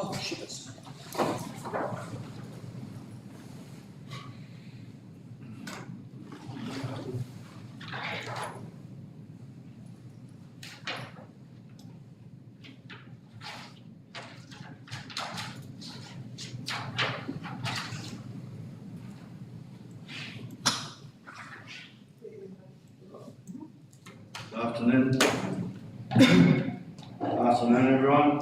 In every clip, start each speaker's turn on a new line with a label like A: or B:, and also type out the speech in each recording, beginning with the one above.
A: Oh, shit.
B: Good afternoon. Afternoon, everyone.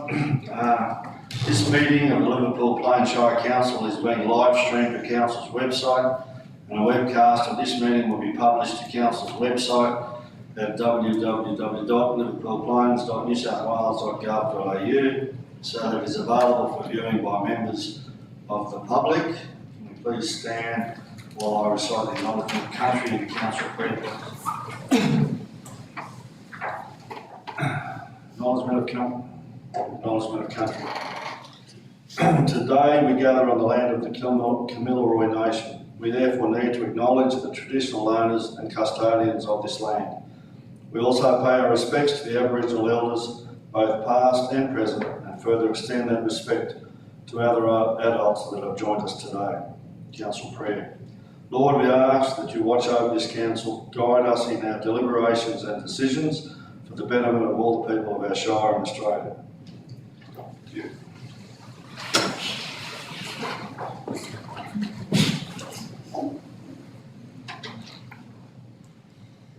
B: This meeting of the Liverpool Plains Shire Council is being live streamed to Council's website, and a webcast of this meeting will be published to Council's website at www.liverpoolplains.newsouthwales.gov.au, so that it is available for viewing by members of the public. Can you please stand while I recite the acknowledgement of country and council prayer, please? Acknowledgement of country. Today we gather on the land of the Kamilaroi Nation. We therefore need to acknowledge the traditional owners and custodians of this land. We also pay our respects to the Aboriginal elders, both past and present, and further extend that respect to other adults that have joined us today. Council prayer. Lord, we ask that you watch over this council, guide us in our deliberations and decisions, for the betterment of all the people of our Shire and Australia. Thank you.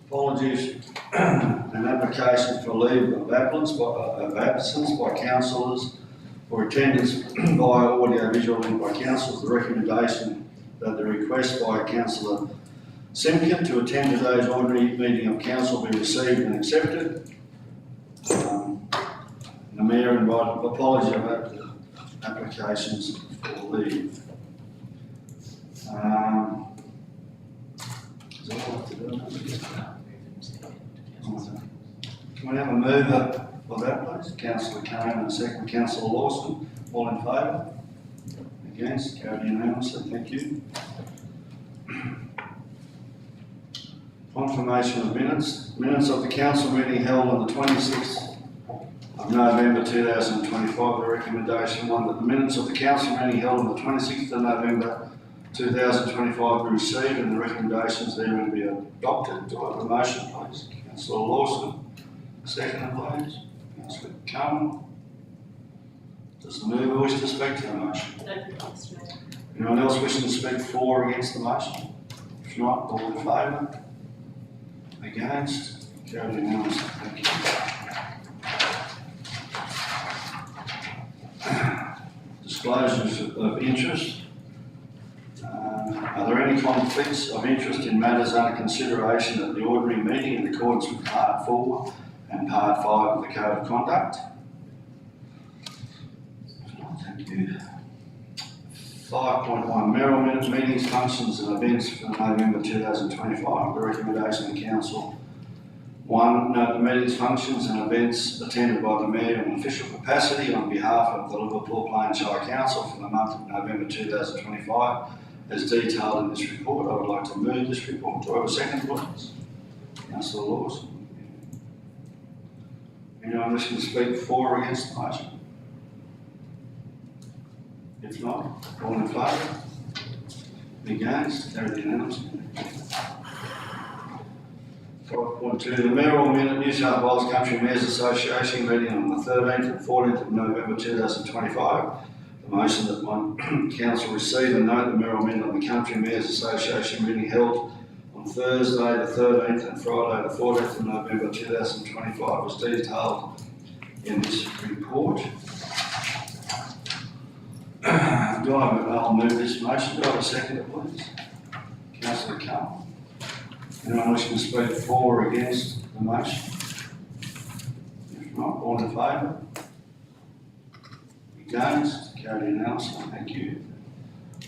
B: Apologies. An application for leave of absence by councillors or attendance via audio visual link by councillors. The recommendation that the request by Councillor Simpkin to attend today's ordinary meeting of council be received and accepted. The Mayor invited apology about the applications for leave. Is that all I have to do? Can we have a mover for that, please? Councillor Kane and second Councillor Lawson. All in favour? Against? Carried unanimously. Thank you. Confirmation of minutes. Minutes of the council meeting held on the 26th of November 2025. The recommendation one that the minutes of the council meeting held on the 26th of November 2025 be received and the recommendations therein be adopted. Do I have a motion, please? Councillor Lawson. Second, please. Councillor Cullen. Does the mover wish to speak to the motion? Anyone else wishing to speak for or against the motion? If not, all in favour? Against? Carried unanimously. Thank you. Disclosures of interest. Are there any conflicts of interest in matters under consideration at the ordinary meeting in accordance with Part 4 and Part 5 of the Code of Conduct? Thank you. 5.1 Merrill Minute Meetings, Functions and Events for November 2025. The recommendation of the Council. 1. Note the meetings, functions and events attended by the Mayor in official capacity on behalf of the Liverpool Plains Shire Council for the month of November 2025 as detailed in this report. I would like to move this report. Do I have a second, please? Councillor Lawson. Anyone wishing to speak for or against the motion? If not, all in favour? Against? Carried unanimously. 5.2. The Mayoral Minute New South Wales Country Mayors Association meeting on the 13th and 14th of November 2025. The motion that one council receive and note the Mayoral Minute of the Country Mayors Association meeting held on Thursday the 13th and Friday the 14th of November 2025 was detailed in this report. I'll move this motion. Do I have a second, please? Councillor Cullen. Anyone wishing to speak for or against the motion? If not, all in favour? Against? Carried unanimously. Thank you.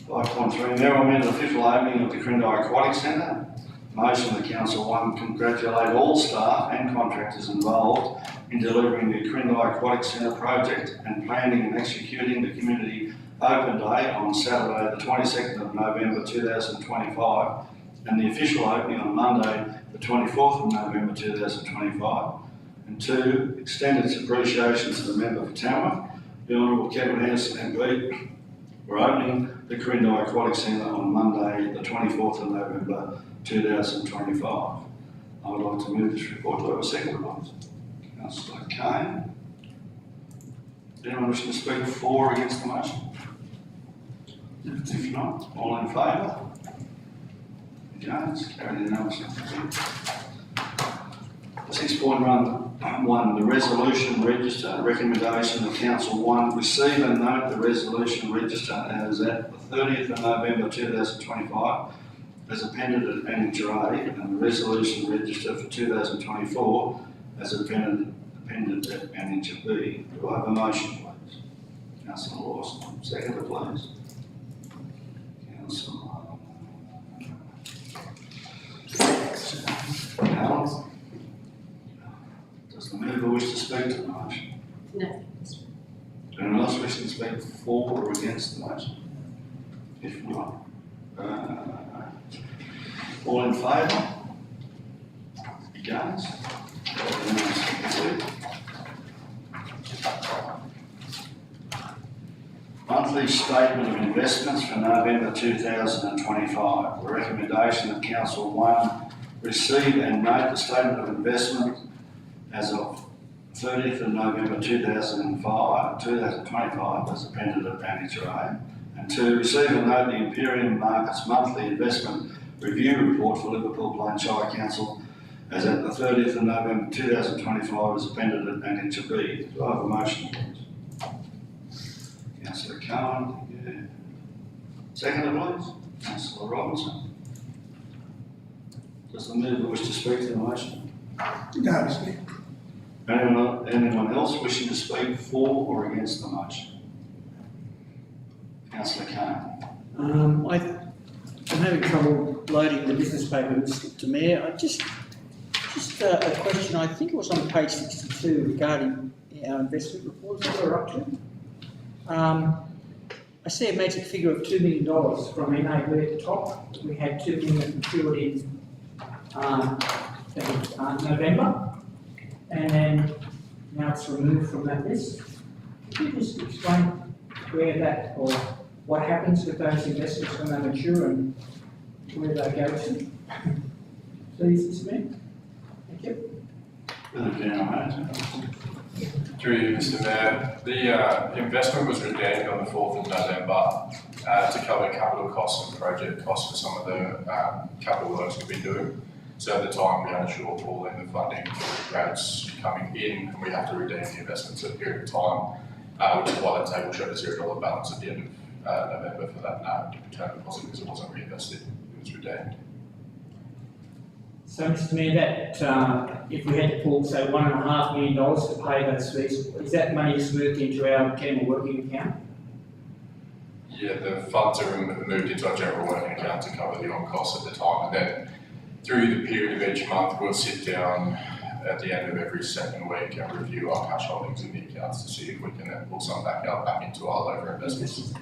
B: 5.3. Mayoral Minute official opening of the Crindai Aquatic Centre. Motion of the Council 1. Congratulate all staff and contractors involved in delivering the Crindai Aquatic Centre project and planning and executing the community open day on Saturday the 22nd of November 2025 and the official opening on Monday the 24th of November 2025. And 2, extend its appreciation to the member for Tamworth The Honourable Kevin Anderson MP for opening the Corindi Aquatic Centre on Monday, the 24th of November 2025. I would like to move this report. Do I have a second, please? Councillor Kane. Anyone wishing to speak for or against the motion? If not, all in favour? Against? Carried unanimously. 6.1, the resolution register. Recommendation of Council 1, receive and note the resolution register as at the 30th of November 2025 as appended at Annex A, and the resolution register for 2024 as appended at Annex B. Do I have a motion, please? Councillor Lawson. Second, please. Councillor Allen. Does the member wish to speak to the motion?
A: No.
B: Anyone else wish to speak for or against the motion? If not, all in favour? Against? Monthly statement of investments for November 2025. The recommendation of Council 1, receive and note the statement of investment as of 30th of November 2025 as appended at Annex A. And 2, receive and note the Imperium Markets Monthly Investment Review Report for Liverpool Plain Shire Council as at the 30th of November 2025 as appended at Annex B. Do I have a motion, please? Councillor Cohen. Yeah. Second, please. Councillor Robinson. Does the member wish to speak to the motion?
C: No, Speaker.
B: Anyone else wishing to speak for or against the motion? Councillor Cohen.
C: I'm having trouble loading the business paper, Mr. Mayor. Just a question. I think it was on page 62 regarding our investment reports that we're up to. I see a magic figure of $2 million from NAB at the top. We had $2 million that matured in November, and then now it's removed from that list. Could you just explain where that, or what happens with those investments when they mature and where they go to? Please, Mr. Mayor. Thank you.
D: Through you, Mr. Mayor. The investment was redeemed on the 4th of November to cover capital costs and project costs for some of the capital works we've been doing. So at the time, we had a shortfall in the funding for grants coming in, and we have to redeem the investments at a period of time, which is why the table showed a $0 balance at the end of November for that term deposit because it wasn't reinvested, it was redeemed.
C: So, Mr. Mayor, that if we had to pull, say, $1.5 million to pay those fees, is that money smoothed into our general working account?
D: Yeah, the funds are moved into our general working account to cover the on costs at the time, and then through the period of each month, we'll sit down at the end of every second week and review our cash holdings in the accounts to see if we can then pull some back into our lower investments.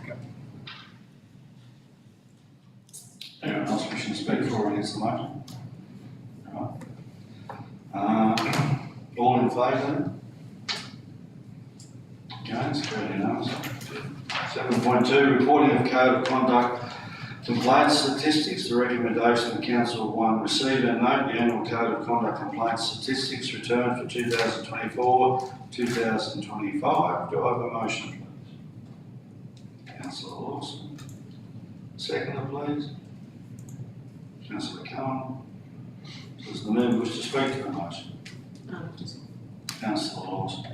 B: Anyone else wishing to speak for or against the motion? All in favour? Against? Carried unanimously. 7.2, reporting of code of conduct complaints statistics. The recommendation of Council 1, receive and note the annual code of conduct complaints statistics returned for 2024-2025. Do I have a motion, please? Councillor Lawson. Second, please. Councillor Cohen. Does the member wish to speak to the motion? Councillor Lawson.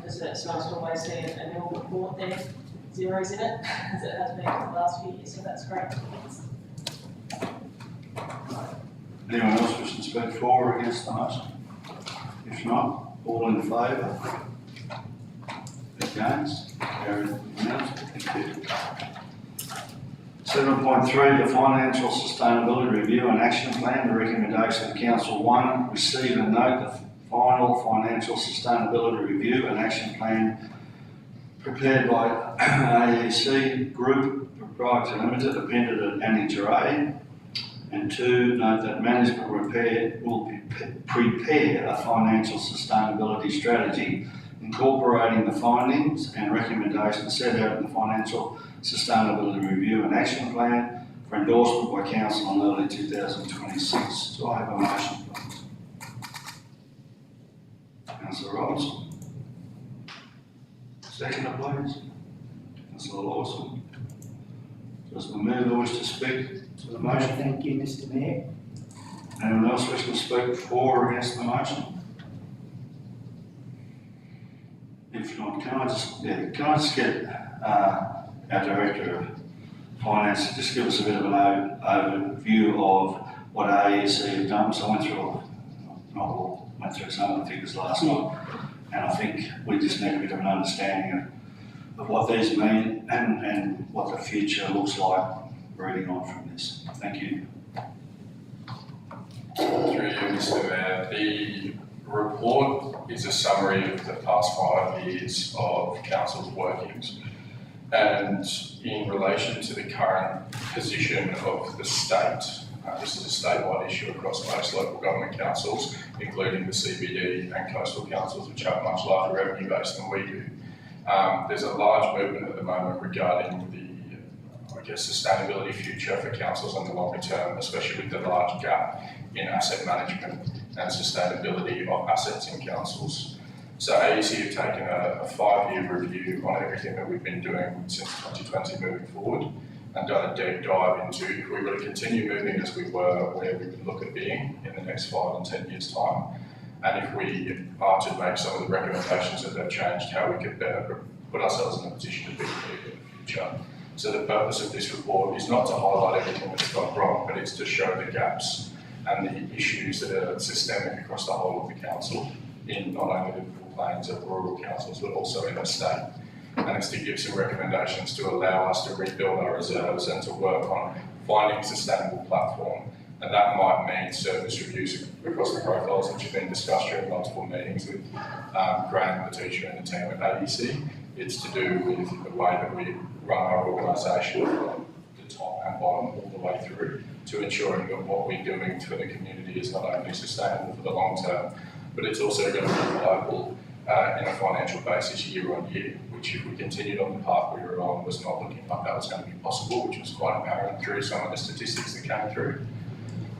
A: It's nice to always see a nil report there, zeros in it, as it has been for the last few years, so that's great.
B: Anyone else wishing to speak for or against the motion? If not, all in favour? Against? Carried unanimously. Thank you. 7.3, the Financial Sustainability Review and Action Plan. The recommendation of Council 1, receive and note the final Financial Sustainability Review and Action Plan prepared by AEC Group Proprietary Limited, appended at Annex A. And 2, note that management will prepare a financial sustainability strategy incorporating the findings and recommendations set out in the Financial Sustainability Review and Action Plan for endorsement by Council in early 2026. Do I have a motion, please? Councillor Robinson. Seconder, please. Councillor Lawson. Does the mover wish to speak to the motion?
C: Thank you, Mr Mayor.
B: Anyone else wish to speak for or against the motion? If not, can I just get our Director of Finance to just give us a bit of an overview of what AEC have done? So I went through some of the figures last night, and I think we just need a bit of an understanding of what these mean and what the future looks like reading on from this. Thank you.
D: Through you, Mr. Mayor, the report is a summary of the past 5 years of council's workings. And in relation to the current position of the state, this is a statewide issue across most local government councils, including the CBD and coastal councils, which have a much larger revenue base than we do. There's a large movement at the moment regarding the sustainability future for councils in the longer term, especially with the large gap in asset management and sustainability of assets in councils. So AEC have taken a 5-year review on everything that we've been doing since 2020 moving forward, and done a deep dive into if we were to continue moving as we were, where we would look at being in the next 5 and 10 years' time. And if we are to make some of the recommendations that they've changed, how we could better put ourselves in a position to be in the future. So the purpose of this report is not to highlight everything that's gone wrong, but it's to show the gaps and the issues that are systemic across the whole of the council, in not only the Liverpool Plains of rural councils, but also in the state. And it's to give some recommendations to allow us to rebuild our reserves and to work on finding a sustainable platform. And that might mean service reviews across the profiles, which have been discussed during multiple meetings with Grant, the teacher and the team at AEC. It's to do with the way that we run our organisation from the top and bottom all the way through, to ensuring that what we're doing for the community is not only sustainable for the long term, but it's also going to be reliable in a financial basis year on year, which if we continued on the path we were on was not looking like that was going to be possible, which was quite apparent through some of the statistics that came through.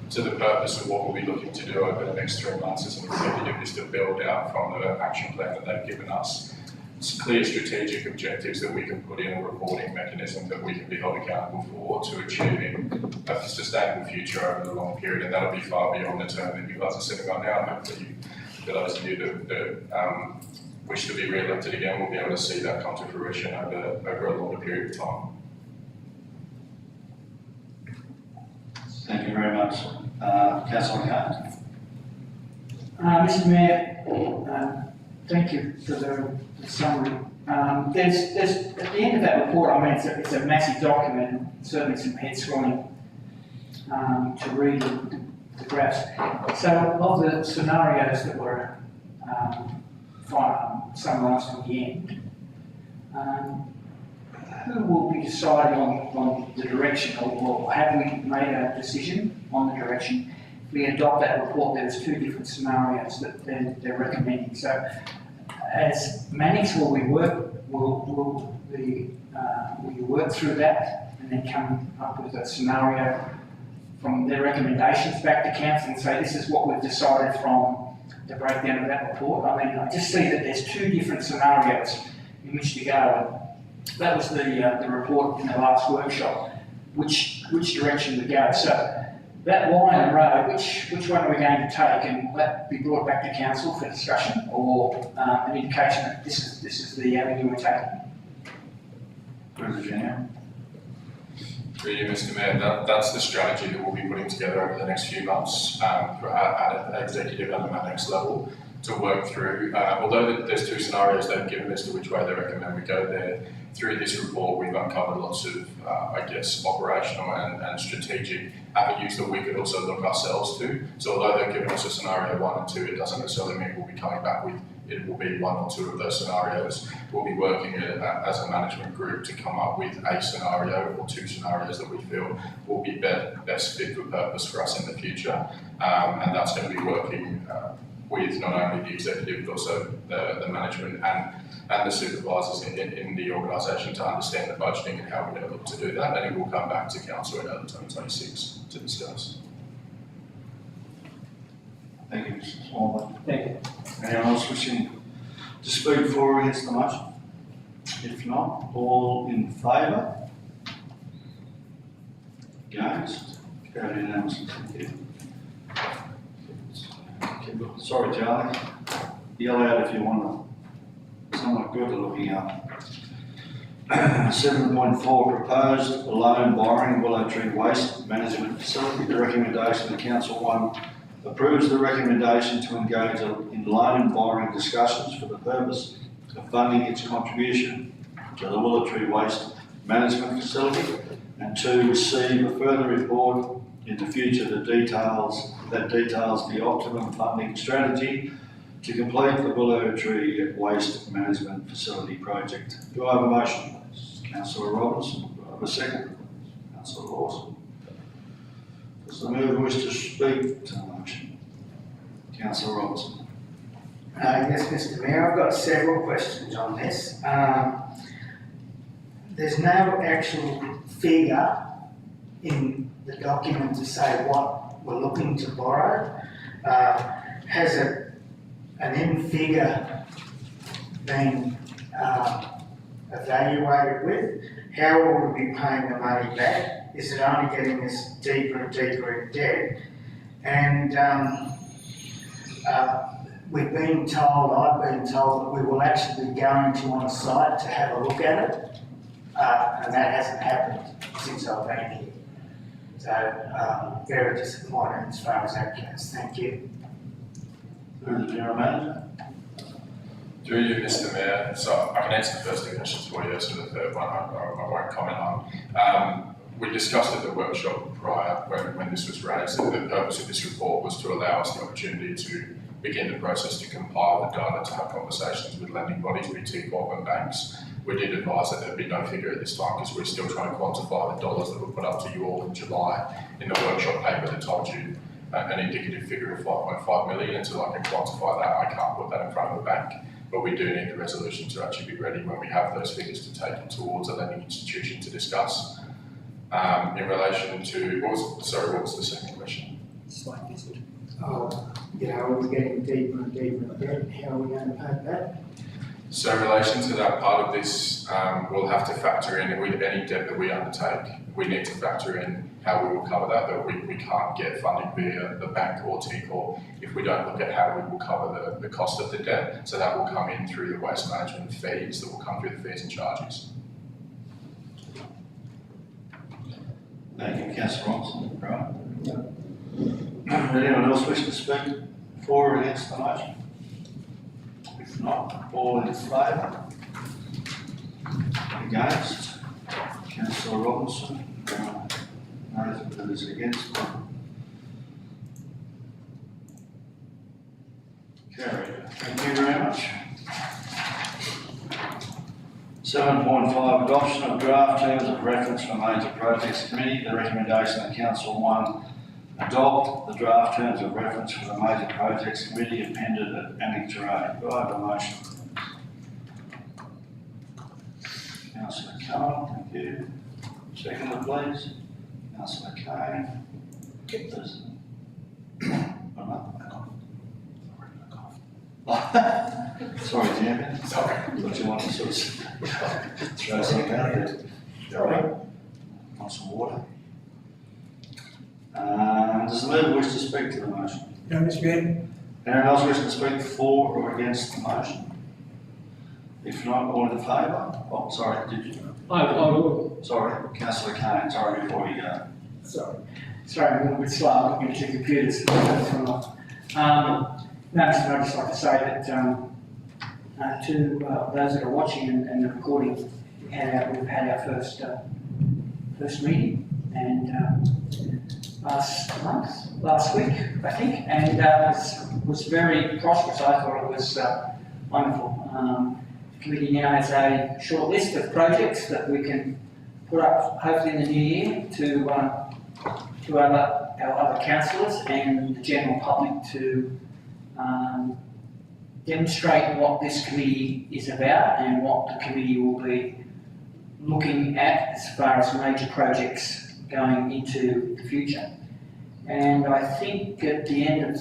D: So the purpose of what we'll be looking to do over the next 3 months as an executive is to build out from the action plan that they've given us clear strategic objectives that we can put in a reporting mechanism that we can be held accountable for to achieving a sustainable future over the long period, and that'll be far beyond the term that you guys are sitting on now. And hopefully, for those of you that wish to be re-elected again, we'll be able to see that come to fruition over a longer period of time.
B: Thank you very much. Councillor Hart.
C: Mr Mayor, thank you for the summary. There's at the end of that report, I mean, it's a massive document, certainly some head scrolling to read the graphs. So of the scenarios that were summarised at the end, who will be deciding on the direction, or have we made a decision on the direction? If we adopt that report, there's 2 different scenarios that they're recommending. So as Mannix, will you work through that and then come up with a scenario from their recommendations back to council and say this is what we've decided from the breakdown of that report? I mean, I just see that there's 2 different scenarios in which to go. That was the report in the last workshop, which direction to go. So that line and road, which one are we going to take, and will that be brought back to council for discussion, or an indication that this is the avenue we're taking?
B: Virginia.
D: Through you, Mr. Mayor, that's the strategy that we'll be putting together over the next few months at an executive and a Mannix level to work through. Although there's 2 scenarios they've given as to which way they recommend we go there, through this report we've uncovered lots of, operational and strategic avenues that we could also look ourselves to. So although they've given us a scenario 1 and 2, it doesn't necessarily mean we'll be coming back with it will be 1 or 2 of those scenarios. We'll be working as a management group to come up with a scenario or 2 scenarios that we feel will be best fit for purpose for us in the future. And that's going to be working with not only the executive but also the management and the supervisors in the organisation to understand the budgeting and how we're going to look to do that, and it will come back to council in early 2026 to discuss.
B: Thank you, Mr. Smallwood.
C: Thank you.
B: Anyone else wishing to speak for or against the motion? If not, all in favour? Against? Carried unanimously, thank you. Sorry, Charlie. Yell out if you want to. Somewhat good at looking up. 7.4, proposed loan borrowing Willow Tree Waste Management Facility. The recommendation of Council 1 approves the recommendation to engage in loan borrowing discussions for the purpose of funding its contribution to the Willow Tree Waste Management Facility, and 2, receive a further report in the future that details the optimum funding strategy to complete the Willow Tree Waste Management Facility project. Do I have a motion, please? Councillor Robinson. Do I have a second? Councillor Lawson. Does the mover wish to speak to the motion? Councillor Robinson.
E: Yes, Mr. Mayor, I've got several questions on this. There's no actual figure in the document to say what we're looking to borrow. Has an end figure been evaluated with? How will we be paying the money back? Is it only getting us deeper and deeper in debt? And I've been told that we will actually be going to on site to have a look at it, and that hasn't happened since I've been here. So, very disappointed as far as that goes. Thank you.
B: Through the General Manager.
D: Through you, Mr. Mayor, so I can answer the first two questions for you, as to the third one I won't comment on. We discussed at the workshop prior, when this was raised, that the purpose of this report was to allow us the opportunity to begin the process to compile the data to have conversations with lending bodies, be TCOP and banks. We did advise that there'd be no figure at this time because we're still trying to quantify the dollars that were put up to you all in July in the workshop paper that told you an indicative figure of 5.5 million. Until I can quantify that, I can't put that in front of the bank. But we do need the resolution to actually be ready when we have those figures to take towards a lending institution to discuss. In relation to, what was the second question?
C: Slight visit.
E: We're getting deeper and deeper in debt. How are we going to pay that?
D: So in relation to that part of this, we'll have to factor in with any debt that we undertake. We need to factor in how we will cover that we can't get funding via the bank or TCOR if we don't look at how we will cover the cost of the debt. So that will come in through the waste management fees, that will come through the fees and charges.
B: Thank you, Councillor Robinson. Right. Anyone else wish to speak for or against the motion? If not, all in favour? Against? Councillor Robinson. That is against. Carried. Thank you very much. 7.5, adoption of draft terms of reference for Major Projects Committee. The recommendation of Council 1, adopt the draft terms of reference for the Major Projects Committee appended at Annexure A. Do I have a motion? Councillor Cullen, thank you. Seconder, please. Councillor Kane. Get this. Sorry, Chairman.
D: Sorry.
B: But you want to sort of throw something out there?
E: Sorry.
B: Want some water? Does the mover wish to speak to the motion?
C: No, Mr. Mayor.
B: Anyone else wish to speak for or against the motion? If not, all in favour? Oh, sorry, did you?
C: I will.
B: Sorry, Councillor Kane, sorry, before you go.
C: Sorry, I'm a little bit slow. I'm looking at the computers. No, Mr. Mayor, I'd just like to say that to those that are watching and the recording, we've had our first meeting, and last week, I think, and it was very prosperous. I thought it was wonderful. The committee now has a short list of projects that we can put up hopefully in the new year to our other councillors and the general public to demonstrate what this committee is about and what the committee will be looking at as far as major projects going into the future. And I think at the end of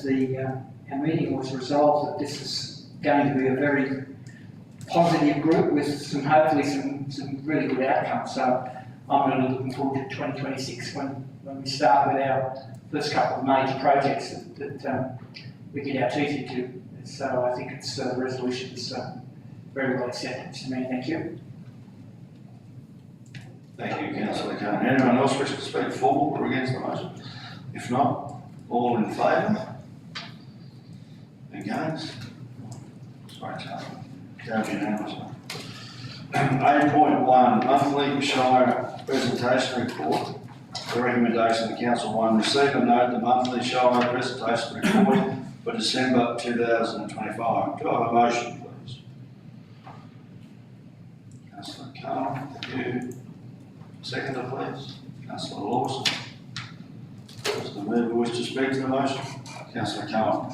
C: our meeting it was resolved that this is going to be a very positive group with hopefully some really good outcomes. So I'm really looking forward to 2026 when we start with our first couple of major projects that we get our teeth into. So I think it's the resolution is very well accepted to me. Thank you.
B: Thank you, councillor Kane. Anyone else wish to speak for or against the motion? If not, all in favour? Against? Sorry, Charlie. Carried unanimously. 8.1, monthly Shire presentation report. The recommendation of the council one, receive and note the monthly Shire presentation report for December 2025. Do I have a motion, please? Councillor Kane, thank you. Seconder, please. Councillor Lawson. Does the member wish to speak to the motion? Councillor Kane.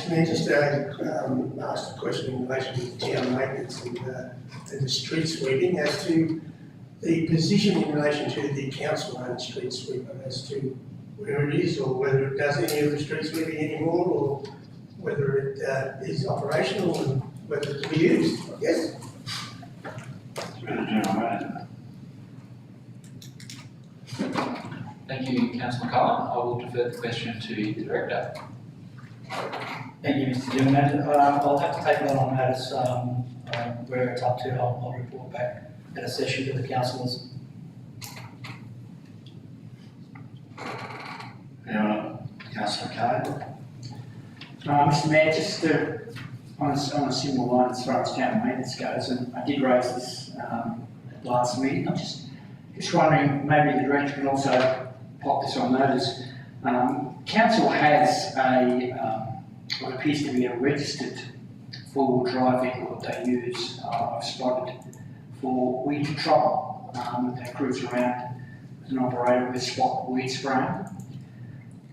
F: May I just ask a question in relation to the town maintenance and the street sweeping as to the position in relation to the council-owned street sweeper as to where it is or whether it does any of the street sweeping anymore or whether it is operational and whether it can be used, I guess.
B: General Manager.
G: Thank you, Councillor Cullen. I will defer the question to the Director.
H: Thank you, Mr. General Manager. I'll have to take that on notice where it's up to. I'll report back at a session to the councillors.
B: Anyone? Councillor Kane.
C: Mr. Mayor, just on a similar line as far as town maintenance goes, and I did raise this at last meeting. I'm just wondering, maybe the Director can also pop this on notice. Council has what appears to be a registered four-wheel drive vehicle that they use, I've spotted, for weed control. They cruise around as an operator with spot weed spraying.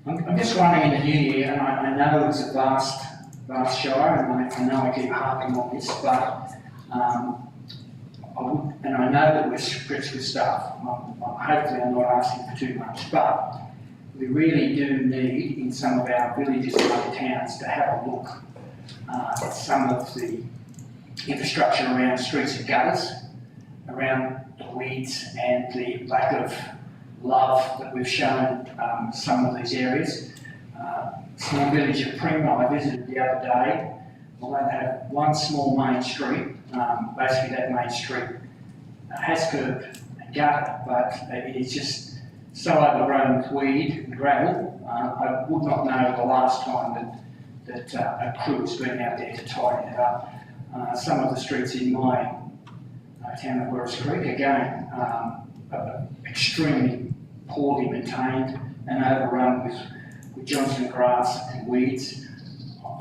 C: I'm just wondering in the new year, and I know it's a vast shire, and I know I keep harping on this, but and I know that we're stretched with staff. Hopefully I'm not asking for too much, but we really do need, in some of our villages and other towns, to have a look at some of the infrastructure around streets and gutters, around the weeds and the lack of love that we've shown some of these areas. Small village of Prima I visited the other day. Although they have one small main street, basically that main street has curb and gutter, but it is just so overgrown with weed and gravel. I would not know the last time that a crew has been out there to tidy it up. Some of the streets in my town of Werris Creek, again, are extremely poorly maintained and overrun with Johnson grass and weeds.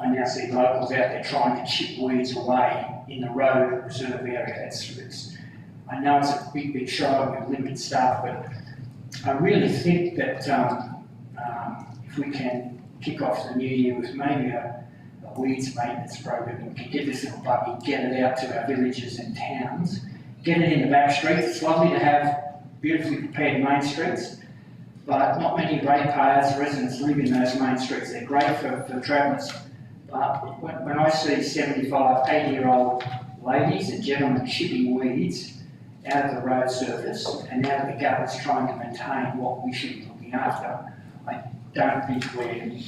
C: I now see locals out there trying to chip weeds away in the road reserve area. I know it's a big shire with limited staff, but I really think that if we can kick off the new year with maybe a weeds maintenance program, we can get this little buggy, get it out to our villages and towns, get it in the back streets. It's lovely to have beautifully prepared main streets, but not many ratepayers, residents live in those main streets. They're great for travellers. But when I see 75, 80-year-old ladies and gentlemen chipping weeds out of the road surface and out of the gutters trying to maintain what we should be looking after, I don't think we're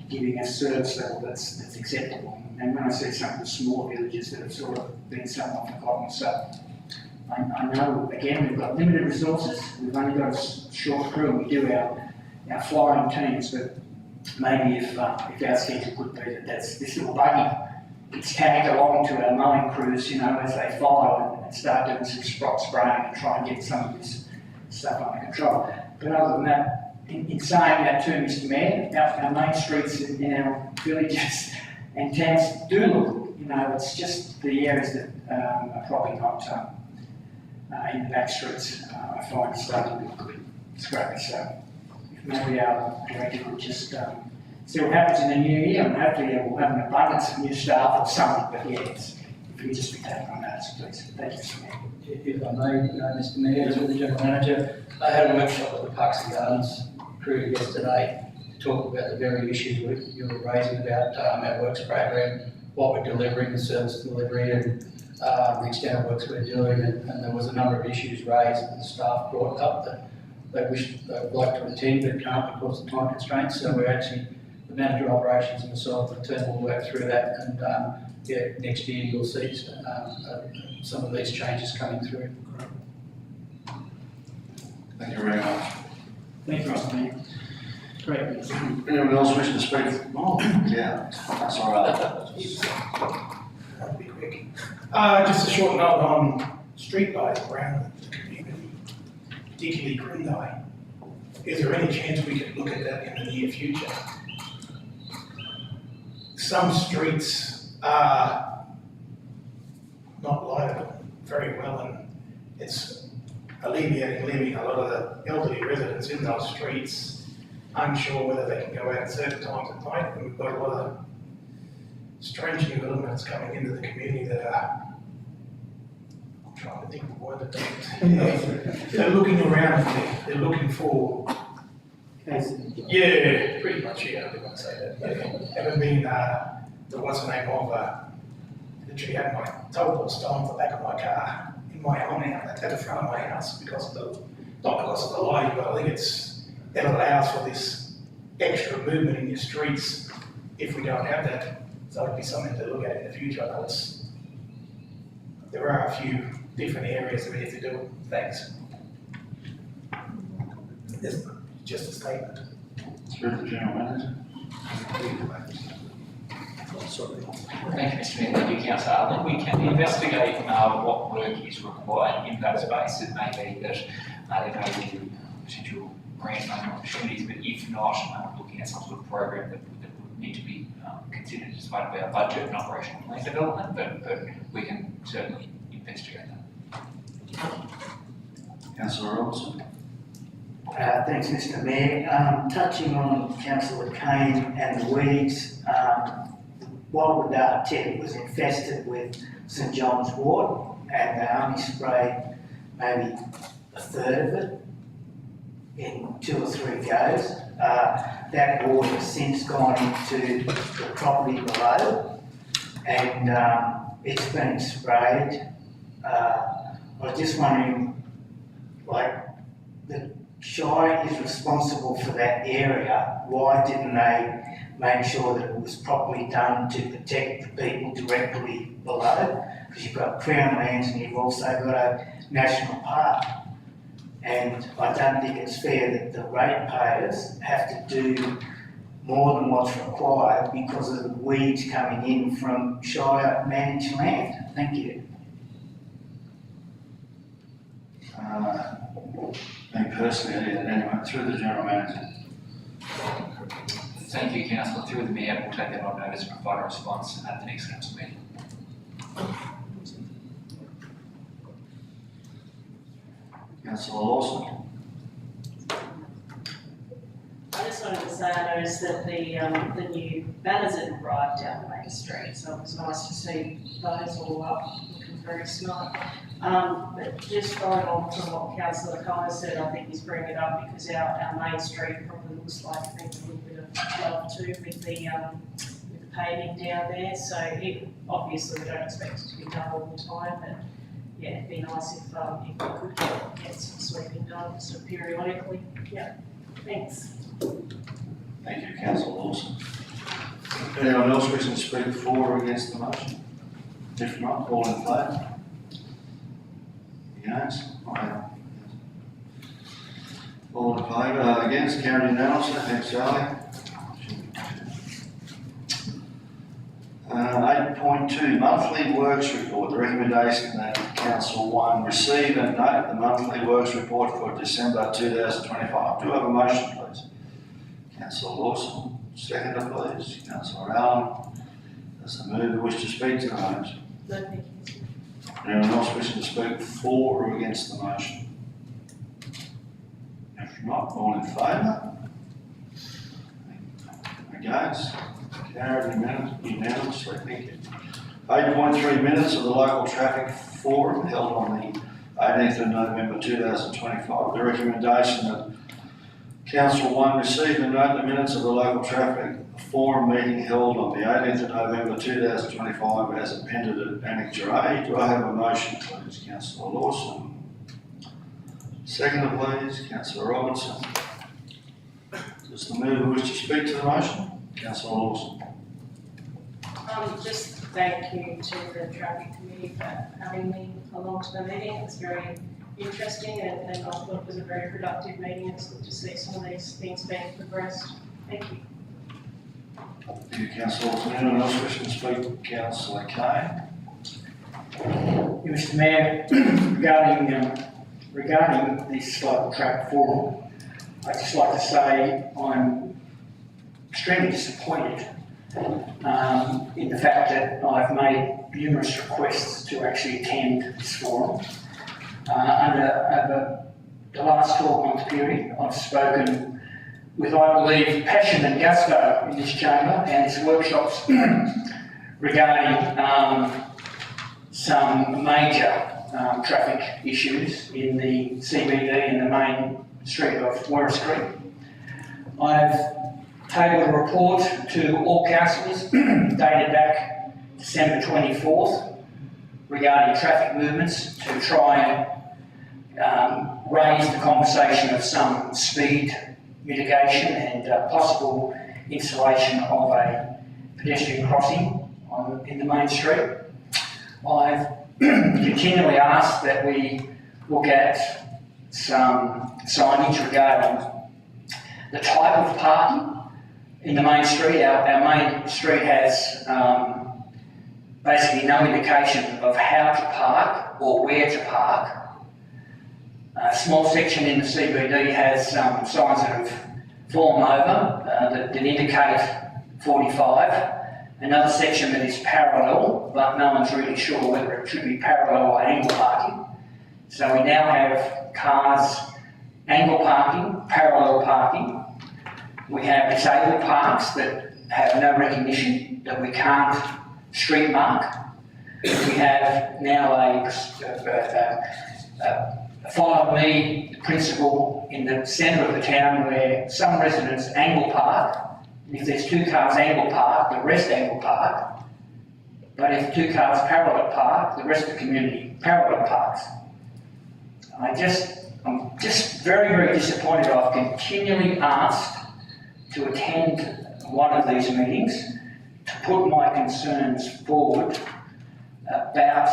C: giving a service level that's acceptable. And when I see some of the smaller villages that have sort of been somewhat forgotten, so I know, again, we've got limited resources, we've only got a short crew, and we do our flying teams, but maybe if our schedule could be that's this little buggy gets tagged along to our mowing crews, as they follow and start doing some spraying and try and get some of this stuff under control. But other than that, in saying that too, Mr. Mayor, our main streets in our villages and towns do look, it's just the areas that are probably not in the back streets, I find starting to look a bit scrappy. So if maybe our director could just see what happens in the new year, and hopefully we'll have an abundance of new staff or something, but yeah, if you just be taking on notice, please. Thank you, Mr. Mayor.
H: If I may, Mr. Mayor, through the General Manager, I had a workshop with the Parks and Gardens crew yesterday to talk about the very issues you were raising about our works program, what we're delivering, the service delivery, and the extent of works we're doing, and there was a number of issues raised that the staff brought up that they wish they would like to attend but can't because of time constraints. So we're actually, the manager of operations and myself, the team will work through that, and yeah, next year you'll see some of these changes coming through.
B: Thank you very much.
C: Thank you, Mr. Mayor. Great news.
B: Anyone else wishing to speak? Oh, yeah, that's all right.
F: That'll be quick. Just a short note on street lights around the community, particularly Grundy. Is there any chance we could look at that in the near future? Some streets are not lighted very well, and it's leaving a lot of the elderly residents in those streets unsure whether they can go out at certain times at night, and we've got a lot of strange new elements coming into the community that are, I'm trying to think of the word that they're looking around, they're looking for, yeah, pretty much, yeah, I was going to say that. Yeah. Ever been, the what's the name of, literally had my tow ball stolen from the back of my car in my own house, at the front of my house because of the, not because of the lighting, but I think it allows for this extra movement in your streets if we don't have that. So it'd be something to look at in the future. I know there are a few different areas that we have to do. Thanks. It's just a statement.
B: Through the General Manager.
G: Thank you, Mr. Mayor. Thank you, Councillor Allen. We can investigate what work is required in that space. It may be that there may be potential grant money opportunities, but if not, looking at some sort of program that would need to be considered as part of our budget and operational plan development, but we can certainly investigate that.
B: Councillor Robertson.
E: Thanks, Mr. Mayor. Touching on Councillor Kane and the weeds, Walwood Tip was infested with St John's wort, and they only sprayed maybe a third of it in 2 or 3 goes. That water has since gone into the property below, and it's been sprayed. I was just wondering, like, the Shire is responsible for that area. Why didn't they make sure that it was properly done to protect the people directly below? Because you've got Crown lands and you've also got a national park. And I don't think it's fair that the ratepayers have to do more than what's required because of the weeds coming in from Shire managed land. Thank you.
B: Me personally, anyway, through the General Manager.
G: Thank you, Councillor. Through the Mayor, we'll take that on notice and provide a response at the next council meeting.
B: Councillor Lawson.
A: I just wanted to say I noticed that the new banners had arrived down the main street, so it was nice to see those all up, looking very smart. But just following on from what Councillor Connor said, I think he's bringing it up because our main street probably looks like it needs a little bit of love too with the paving down there. So obviously we don't expect it to be done all the time, but yeah, it'd be nice if we could get some sweeping done sort of periodically. Yeah, thanks.
B: Thank you, Councillor Lawson. Anyone else wishing to speak for or against the motion? If not, all in favour? Against? All in favour? Against? Carried unanimously. Thanks, Charlie. 8.2, monthly works report. The recommendation that Council 1 receive and note the monthly works report for December 2025. Do I have a motion, please? Councillor Lawson, seconder, please. Councillor Allen. Does the mover wish to speak to the motion?
A: No, thank you.
B: Anyone else wishing to speak for or against the motion? If not, all in favour? Against? Carried unanimously, thank you. 8.3 minutes of the local traffic forum held on the 18th of November 2025. The recommendation that Council 1 receive and note the minutes of the local traffic forum meeting held on the 18th of November 2025 as appended at Annexure A. Do I have a motion, please? Councillor Lawson. Second, please, Councillor Robertson. Does the mover wish to speak to the motion? Councillor Lawson.
A: Just thank you to the traffic committee for having me along to the meeting. It's very interesting and I thought it was a very productive meeting. It's good to see some of these things being progressed. Thank you.
B: Thank you, Councillor Lawson. Anyone else wishing to speak? Councillor Kane.
C: Mr Mayor, regarding this local traffic forum, I'd just like to say I'm extremely disappointed in the fact that I've made numerous requests to actually attend this forum. Over the last 12-month period, I've spoken with, I believe, passion and gusto in this chamber and these workshops regarding some major traffic issues in the CBD and the main street of Werris Creek. I've tabled a report to all councillors dated back December 24th regarding traffic movements to try and raise the conversation of some speed mitigation and possible installation of a pedestrian crossing in the main street. I've continually asked that we look at some signage regarding the type of parking in the main street. Our main street has basically no indication of how to park or where to park. A small section in the CBD has some signs that have fallen over that indicate 45. Another section that is parallel, but no one's really sure whether it should be parallel or angle parking. So we now have cars, angle parking, parallel parking. We have disabled parks that have no recognition, that we can't street mark. We have now a follow me principle in the centre of the town where some residents angle park. If there's two cars angle park, the rest angle park. But if two cars parallel park, the rest of the community parallel parks. I'm just very, very disappointed. I've continually asked to attend one of these meetings to put my concerns forward about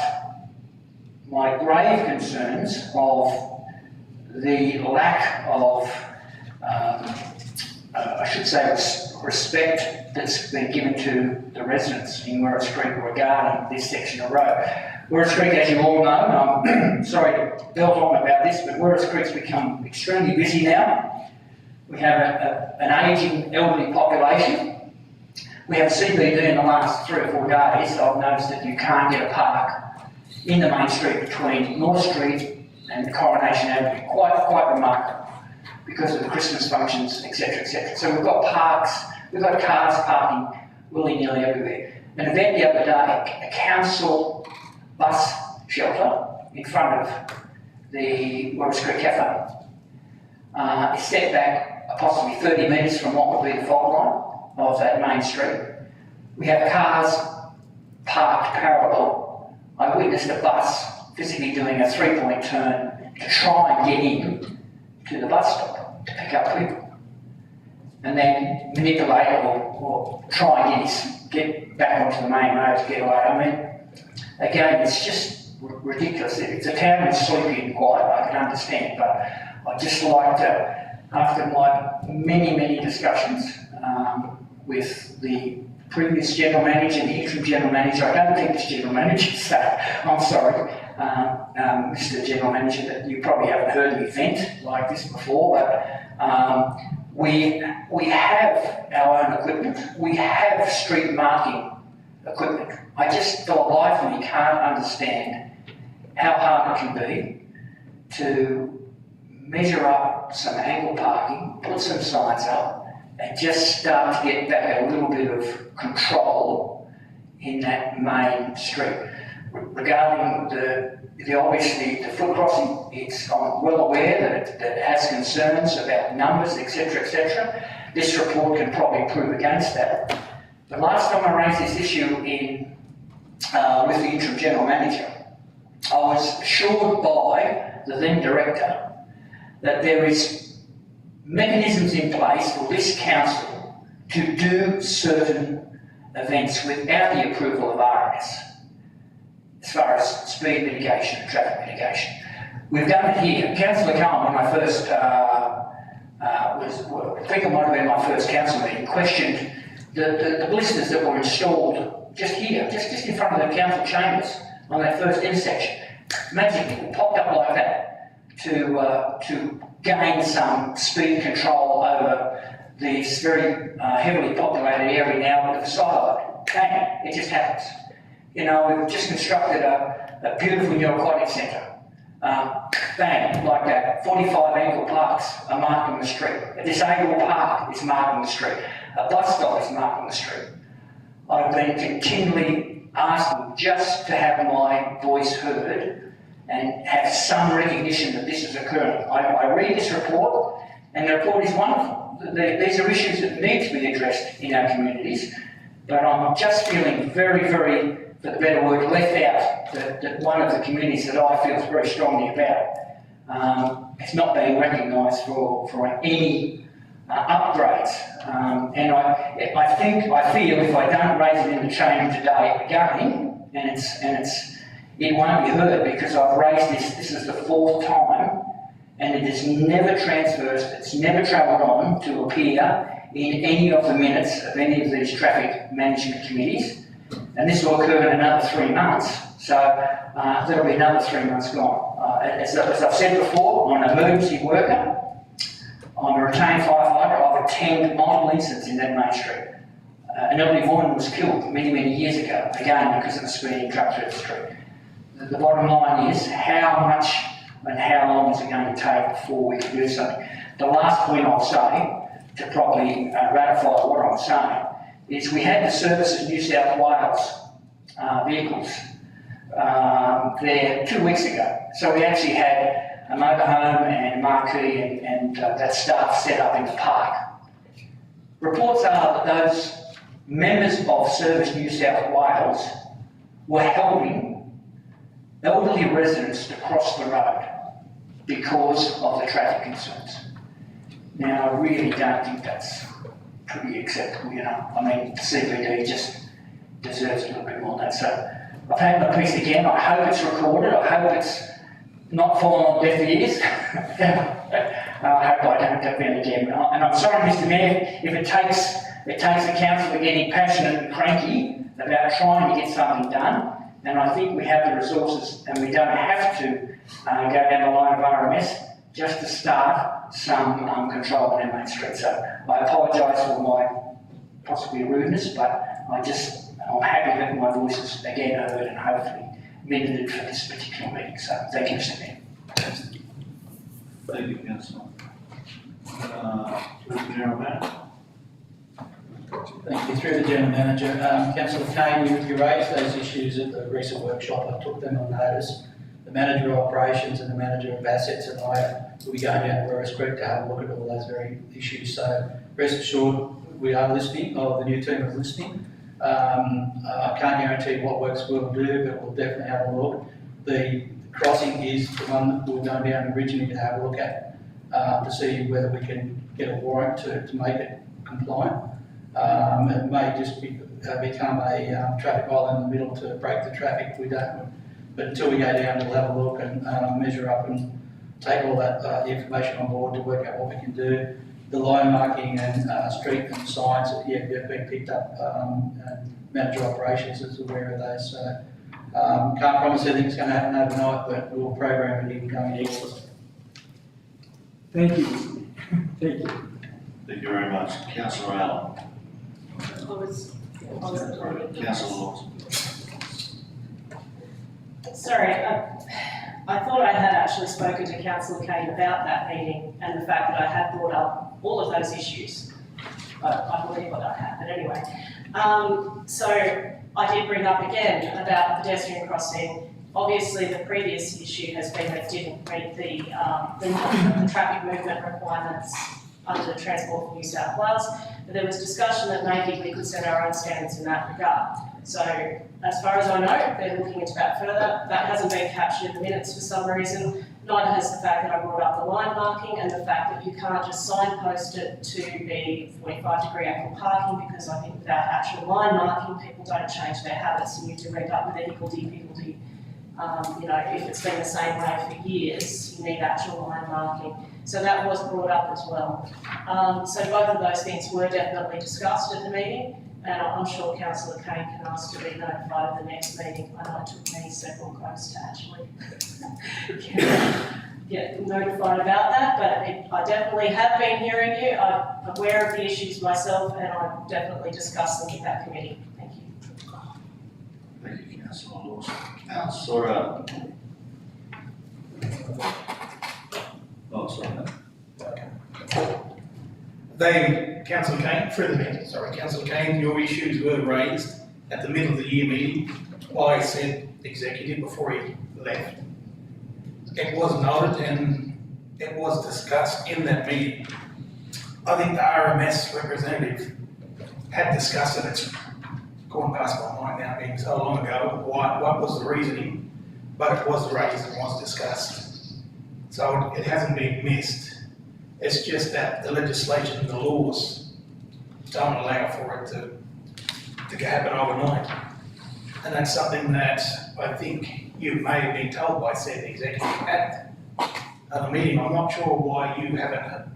C: my grave concerns of the lack of, I should say, respect that's been given to the residents in Werris Creek regarding this section of road. Werris Creek, as you all know, and I'm sorry to belt on about this, but Werris Creek's become extremely busy now. We have an ageing elderly population. We have CBD in the last 3 or 4 days. I've noticed that you can't get a park in the main street between North Street and Coronation Avenue. Quite remarkable because of the Christmas functions, etc., etc. So we've got parks, we've got cars parking willy-nilly everywhere. An event the other day, a council bus shelter in front of the Werris Creek Cafe is set back approximately 30 metres from what would be the fault line of that main street. We have cars parked parallel. I witnessed a bus physically doing a 3-point turn to try and get in to the bus stop to pick up people, and then manipulate or try and get back onto the main road to get away. I mean, again, it's just ridiculous. If the town is sleepy and quiet, I can understand, but I'd just like to, after my many discussions with the previous general manager and the interim general manager, I don't think this general manager, so I'm sorry, Mr. General Manager, that you probably haven't heard an event like this before, but we have our own equipment. We have street marking equipment. I just, for the life of me, can't understand how hard it can be to measure up some angle parking, put some signs up,
H: and just start to get back a little bit of control in that main street. Regarding the obviously the foot crossing, I'm well aware that it has concerns about numbers, etc. This report can probably prove against that. The last time I raised this issue with the interim general manager, I was assured by the then director that there is mechanisms in place for this council to do certain events without the approval of RMS, as far as speed mitigation and traffic mitigation. We've done it here. Councillor Cohen, when I first I think it might have been my first council meeting, questioned the blisters that were installed just here, just in front of the council chambers on that first intersection. Magically, it popped up like that to gain some speed control over this very heavily populated area now with the silo. Bang, it just happens. You know, we've just constructed a beautiful new aquatic centre. Bang, like that. 45 ankle parks are marking the street. A disabled park is marking the street. A bus stop is marking the street. I've been continually asking just to have my voice heard and have some recognition that this is occurring. I read this report, and the report is wonderful. These are issues that need to be addressed in our communities, but I'm just feeling very, very, for the better word, left out that one of the communities that I feel very strongly about. It's not being recognised for any upgrades. And I feel if I don't raise it in the chamber today again, it won't be heard, because I've raised this is the 4th time, and it is never transversed, it's never travelled on to appear in any of the minutes of any of these traffic management committees. And this will occur in another 3 months, so there'll be another 3 months gone. As I've said before, I'm an emergency worker, I'm a retained firefighter, I've attended multiple incidents in that main street. An elderly woman was killed many, many years ago, again because of a speeding truck through the street. The bottom line is, how much and how long is it going to take before we can do something? The last point I'll say, to properly ratify what I'm saying, is we had the Services New South Wales vehicles there 2 weeks ago. So we actually had a motorhome and marquee and that staff set up in the park. Reports are that those members of Service New South Wales were helping elderly residents to cross the road because of the traffic concerns. Now, I really don't think that's pretty acceptable, you know. I mean, the CBD just deserves a little bit more than that. So I've had my piece again. I hope it's recorded. I hope it's not fallen on deaf ears. I hope I don't go down again. And I'm sorry, Mr. Mayor, if it takes the council getting passionate and cranky about trying to get something done, and I think we have the resources, and we don't have to go down the line of RMS just to start some control on our main street. So I apologise for my possibly rudeness, but I'm happy that my voice is again heard and hopefully minuted for this particular meeting. So thank you, Mr. Mayor.
B: Thank you, Councillor. General Manager.
H: Thank you. Through the General Manager, Councillor Kane, you raised those issues at the recent workshop. I took them on notice. The Manager of Operations and the Manager of Assets and I will be going down to Werris Creek to have a look at all those very issues. So rest assured, we are listening, or the new team is listening. I can't guarantee what works we'll do, but we'll definitely have a look. The crossing is the one that we're going down originally to have a look at, to see whether we can get a warrant to make it compliant. It may just become a traffic island in the middle to break the traffic. We don't. But until we go down, we'll have a look and measure up and take all that the information on board to work out what we can do. The line marking and street and signs that have been picked up. Manager of Operations is aware of those. So can't promise anything's going to happen overnight, but we'll program it in going forward.
C: Thank you. Thank you.
B: Thank you very much. Councillor Allen. Councillor Lawson.
A: Sorry, I thought I had actually spoken to Councillor Kane about that meeting and the fact that I had brought up all of those issues. I believe what I have, but anyway. So I did bring up again about the pedestrian crossing. Obviously, the previous issue has been that it didn't meet the traffic movement requirements under Transport for New South Wales, but there was discussion that maybe we could set our own standards in that regard. So as far as I know, they're looking into that further. That hasn't been captured in the minutes for some reason. Neither has the fact that I brought up the line marking and the fact that you can't just signpost it to be 45-degree angle parking, because I think without actual line marking, people don't change their habits and you do end up with a higgledy-piggledy. If it's been the same way for years, you need actual line marking. So that was brought up as well. So both of those things were definitely discussed at the meeting, and I'm sure Councillor Kane can ask to be notified of the next meeting. I know it took me several goes to actually get notified about that, but I definitely have been hearing you. I'm aware of the issues myself, and I've definitely discussed them with that committee. Thank you.
B: Thank you, Councillor Lawson. Councillor,
F: Councillor Kane, through the meeting, Councillor Kane, your issues were raised at the middle of the year meeting by said executive before he left. It was noted and it was discussed in that meeting. I think the RMS representative had discussed it. It's gone past my mind now, being so long ago, what was the reasoning, but it was raised and was discussed. So it hasn't been missed. It's just that the legislation and the laws don't allow for it to happen overnight. And that's something that I think you may have been told by said executive at the meeting. I'm not sure why you haven't.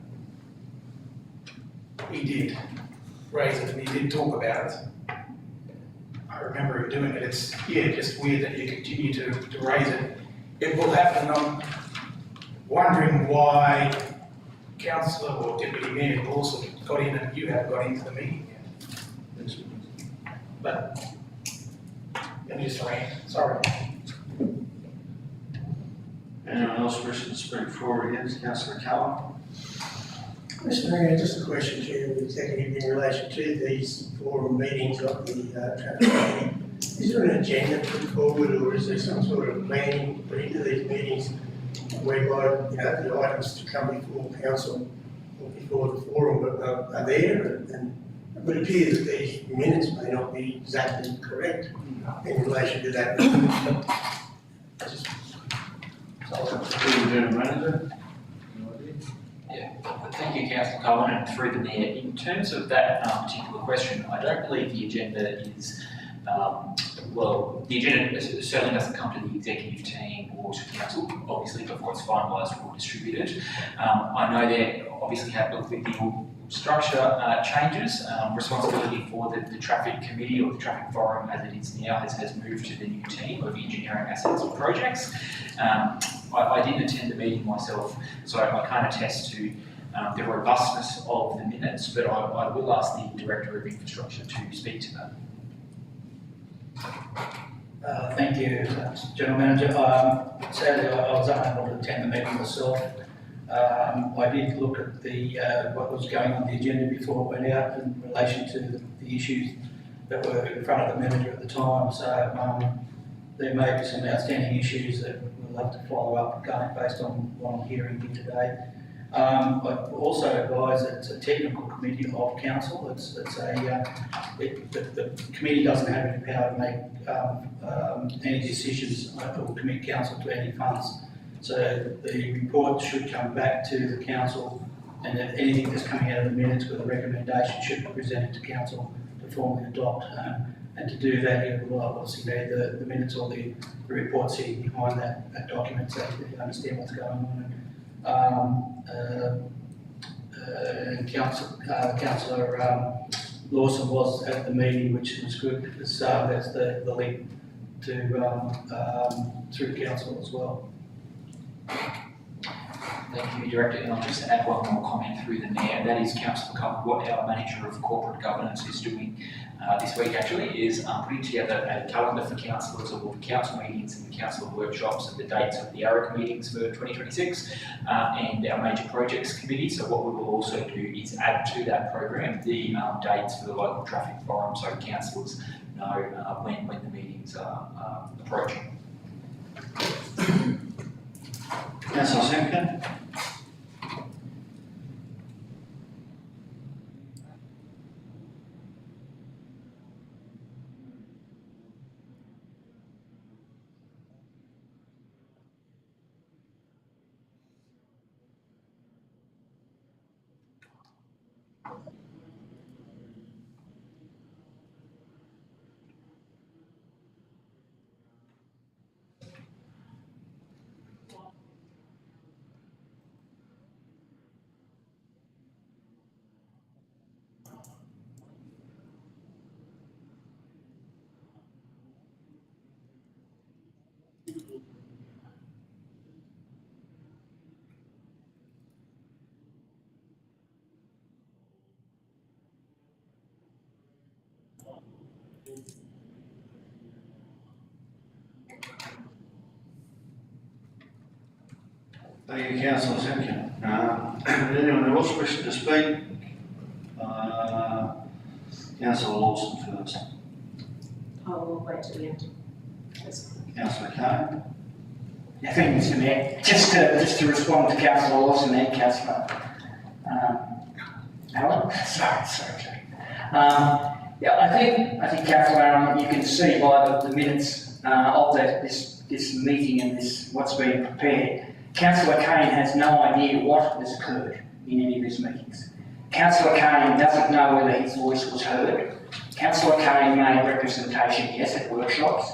F: He did raise it and he did talk about it. I remember him doing it. It's, just weird that you continue to raise it. It will happen. I'm wondering why Councillor or Deputy Mayor Lawson got in and you haven't got into the meeting yet. But, let me just rant, sorry.
B: anyone else wishing to speak forward against Councillor Callum?
F: Mr. Mayor, just a question to the executive in relation to these forum meetings of the traffic committee. Is there an agenda put forward, or is there some sort of planning put into these meetings whereby, the items to come before council or before the forum are there? And it would appear that these minutes may not be exactly correct in relation to that.
B: General Manager?
G: Thank you, Councillor Cohen, and through the Mayor. In terms of that particular question, I don't believe the agenda is, the agenda certainly doesn't come to the executive team or to council, obviously, before it's finalised or distributed. I know they obviously have looked at the structure changes. Responsibility for the traffic committee or the traffic forum as it is now has moved to the new team of engineering assets and projects. I didn't attend the meeting myself, so I can't attest to the robustness of the minutes, but I will ask the Director of Infrastructure to speak to that.
H: Thank you, General Manager. Sadly, I was unable to attend the meeting myself. I did look at the what was going on the agenda before it went out in relation to the issues that were in front of the manager at the time. So there may be some outstanding issues that we'll have to follow up based on what I'm hearing here today. I also advise that it's a technical committee of council. The committee doesn't have any power to make any decisions or commit council to any funds. So the report should come back to the council, and if anything that's coming out of the minutes with a recommendation should be presented to council to formally adopt. And to do that, you will obviously need the minutes or the report sitting behind that document so you understand what's going on. And Councillor Lawson was at the meeting, which was good because that's the link to through council as well.
G: Thank you, Director. And I'll just add one more comment through the Mayor, and that is Councillor Cohen, what our Manager of Corporate Governance is doing this week actually, is putting together a calendar for councillors of all the council meetings and the council workshops and the dates of the ARIC meetings for 2026 and our major projects committee. So what we will also do is add to that program the dates for the local traffic forum, so councillors know when the meetings are approaching.
B: Councillor Simkin? Thank you, Councillor Simkin. Anyone else wishing to speak? Councillor Lawson first.
A: I will wait till the end.
B: Councillor Kane?
H: Yeah, thank you, Mr. Mayor. Just to respond to Councillor Lawson and Councillor Allen. Sorry. Yeah, I think Councillor Allen, you can see by the minutes of this meeting and what's been prepared. Councillor Kane has no idea what has occurred in any of his meetings. Councillor Kane doesn't know whether his voice was heard. Councillor Kane made representation, yes, at workshops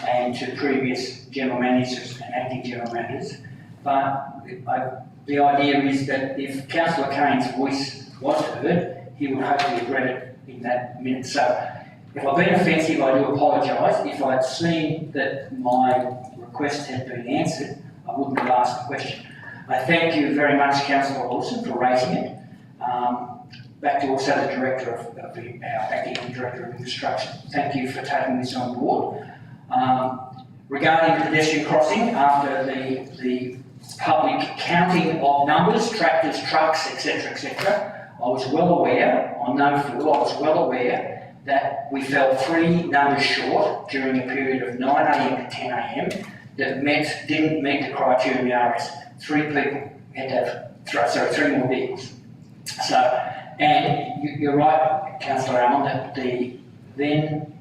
H: and to previous general managers and acting general managers. But the idea is that if Councillor Kane's voice was heard, he would hopefully have read it in that minute. So if I've been offensive, I do apologise. If I'd seen that my request had been answered, I wouldn't have asked the question. I thank you very much, Councillor Lawson, for raising it. Back to also the Director of our Acting Director of Infrastructure. Thank you for taking this on board. Regarding the pedestrian crossing, after the public counting of numbers, tractors, trucks, etc., I was well aware, on no fool, I was well aware that we fell 3 numbers short during a period of 9 AM to 10 AM that didn't meet the criteria in the RS. 3 people had to have, 3 more vehicles. So, and you're right, Councillor Allen, that the then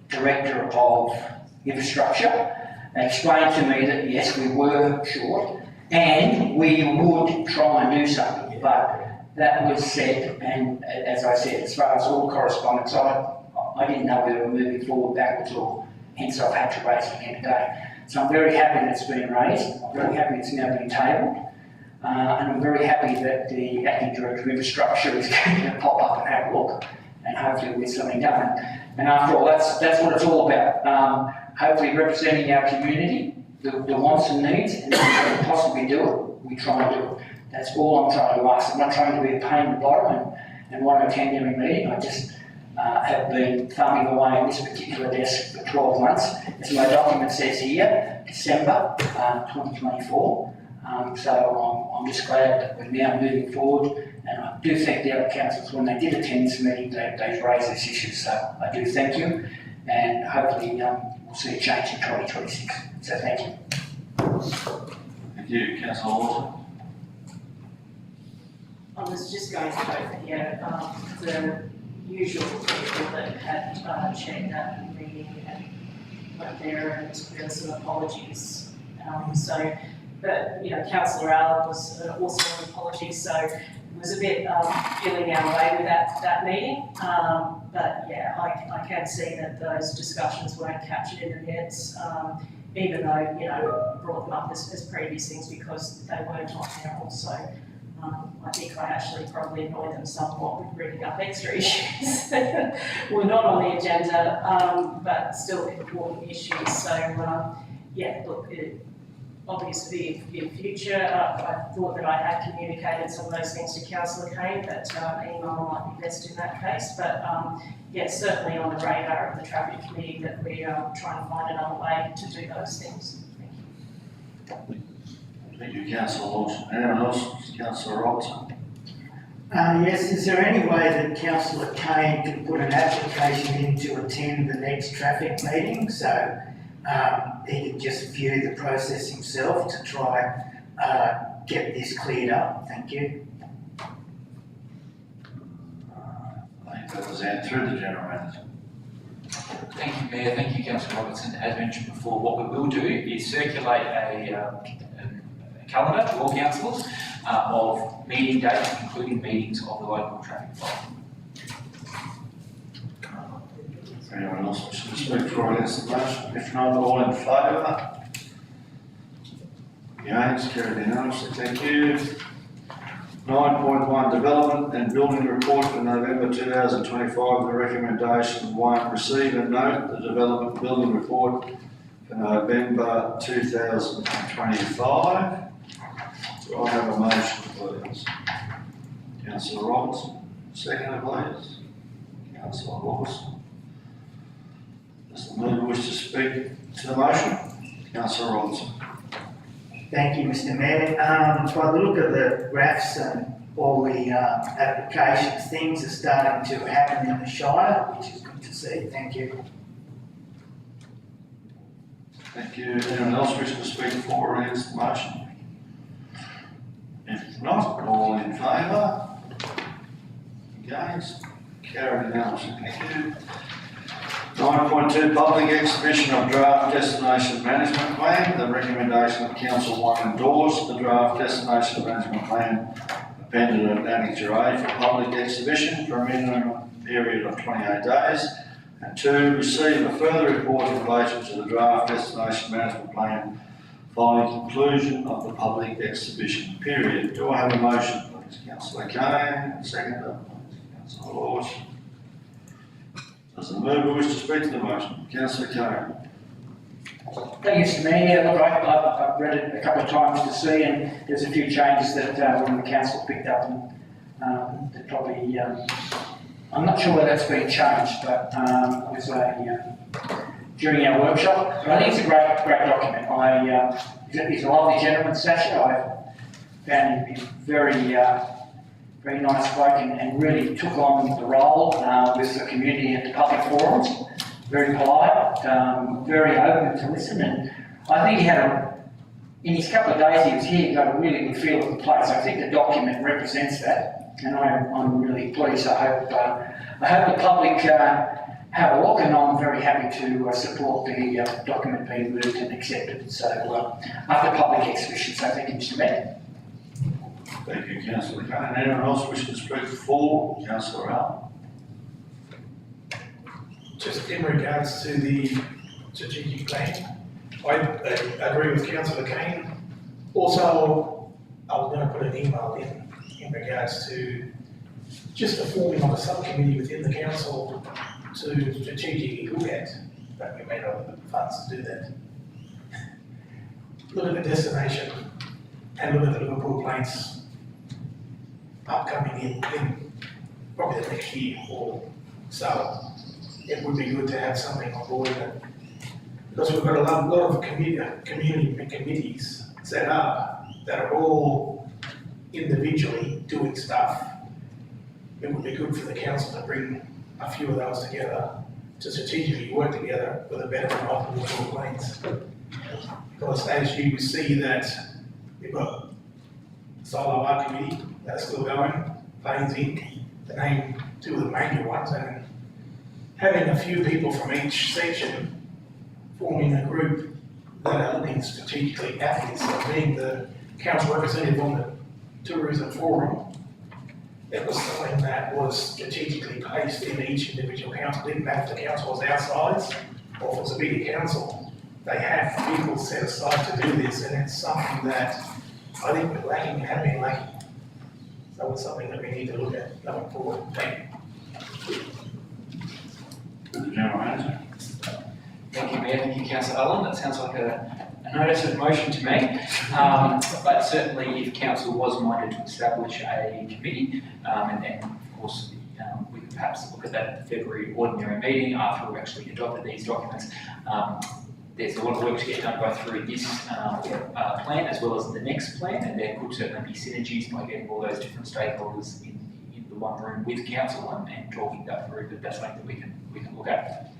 H: Director of Infrastructure explained to me that yes, we were short and we would try and do something, but that was said, and as I said, as far as all correspondence, I didn't know whether we were moving forward, backwards, or hence I've had to raise it again today. So I'm very happy that it's been raised, I'm very happy it's now been tabled, and I'm very happy that the Acting Director of Infrastructure is going to pop up and have a look, and hopefully we'll get something done. And after all, that's what it's all about. Hopefully representing our community, the wants and needs, and if we can possibly do it, we try and do it. That's all I'm trying to ask. I'm not trying to be a pain in the bottom and want to attend every meeting. I just have been thumbing away on this particular desk for 12 months. As my document says here, December 2024. So I'm just glad that we're now moving forward. And I do thank the other councillors when they did attend this meeting, they've raised this issue. So I do thank you, and hopefully we'll see a change in 2026. So thank you.
B: Thank you, Councillor Lawson.
A: I was just going to note here, the usual people that had chaired that meeting and went there, and there some apologies. But Councillor Allen was also an apology, so it was a bit feeling our way with that meeting. But yeah, I can see that those discussions weren't captured in the minutes, even though, brought them up as previous things because they weren't on there also. I think I actually probably annoyed them somewhat with bringing up extra issues that were not on the agenda, but still important issues. So, yeah, look, obviously in future, I thought that I had communicated some of those things to councillor Kane, but email might be best in that case. But yes, certainly on the radar of the traffic committee that we are trying to find another way to do those things. Thank you.
B: Thank you, councillor Lawson. Anyone else? Councillor Robertson.
E: Yes, is there any way that councillor Kane can put an application in to attend the next traffic meeting? So he can just view the process himself to try get this cleared up. Thank you.
B: I think that was through the general manager.
G: Thank you, Mayor. Thank you, Councillor Robertson. As mentioned before, what we will do is circulate a calendar to all councillors of meeting dates, including meetings of the local traffic forum.
B: Anyone else wishing to speak for or against the motion? If not, all in favour? Against, carried unanimously, thank you. 9.1, Development and Building Report for November 2025, the recommendation 1, receive and note the Development Building Report for November 2025. Do I have a motion, please? Councillor Robertson, second, please. Councillor Lawson. Does the member wish to speak to the motion? Councillor Robertson.
E: Thank you, Mr. Mayor. By the look of the graphs and all the applications, things are starting to happen in the Shire, which is good to see. Thank you.
B: Thank you. Anyone else wish to speak for or against the motion? If not, all in favour? Against? Carried unanimously. Thank you. 9.2, Public Exhibition of Draft Destination Management Plan. The recommendation of Council 1 endorse the Draft Destination Management Plan appended at Annexure A for public exhibition for a minimum period of 28 days. And 2, receive a further report in relation to the Draft Destination Management Plan following conclusion of the public exhibition period. Do I have a motion, please? Councillor Kane, seconder, please. Councillor Lawson. Does the mover wish to speak to the motion? Councillor Kane.
C: Thank you, Mr. Mayor. Look, I've read it a couple of times to see, and there's a few changes that the council picked up, and that probably, I'm not sure whether that's been changed, but it was during our workshop. But I think it's a great document. He's a lovely gentleman, Sasha. I found him to be very nice bloke and really took on the role with the community and the public forums. Very polite, very open to listen, and I think he had in his couple of days he was here, he got a really good feel of the place. I think the document represents that, and I'm really pleased. I hope the public have a look, and I'm very happy to support the document being moved and accepted. So after public exhibition, so thank you, Mr. Mayor.
B: Thank you, Councillor Kane. Anyone else wish to speak for? Councillor Allen.
F: Just in regards to the strategic plan, I agree with Councillor Kane. Also, I was going to put an email in regards to just the forming of a subcommittee within the council to strategically look at, but we may not have the funds to do that. Look at the destination and look at the Liverpool Plains upcoming in probably the next year or so. It would be good to have something on board because we've got a lot of community committees set up that are all individually doing stuff. It would be good for the council to bring a few of those together to strategically work together for the benefit of the Liverpool Plains. Because as you see that we've got Solar Art Committee that's still going, Plains Inc., to name two of the major ones, and having a few people from each section forming a group that are looking strategically at this, so being the council representative on the tourism forum, it was something that was strategically placed in each individual council. It didn't matter if the council was outside or if it was a bigger council. They have people set aside to do this, and it's something that I think we're lacking, have been lacking. So it's something that we need to look at going forward. Thank you.
B: The General Manager.
G: Thank you, Mayor. Thank you, Councillor Allen. That sounds like a a notice of motion to me, but certainly if council was minded to establish a committee, and then of course we could perhaps look at that February ordinary meeting after we've actually adopted these documents. There's a lot of work to get done both through this plan as well as the next plan, and there could certainly be synergies by getting all those different stakeholders in the one room with council and talking that through, but that's something that we can look at.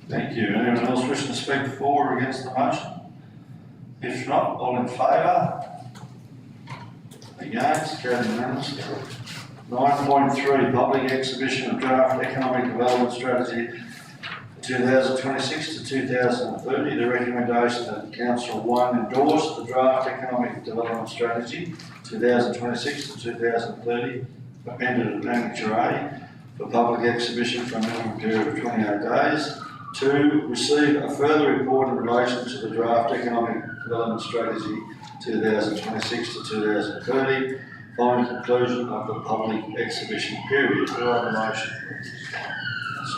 B: Thank you. Anyone else wishing to speak for or against the motion? If not, all in favour? Against? Carried unanimously. 9.3, public exhibition of draft economic development strategy 2026 to 2030. The recommendation that Council 1 endorse the draft economic development strategy 2026 to 2030, appended at Annexure A, for public exhibition for a minimum period of 28 days. 2, receive a further report in relation to the draft economic development strategy 2026 to 2030, following conclusion of the public exhibition period. Do I have a motion, please?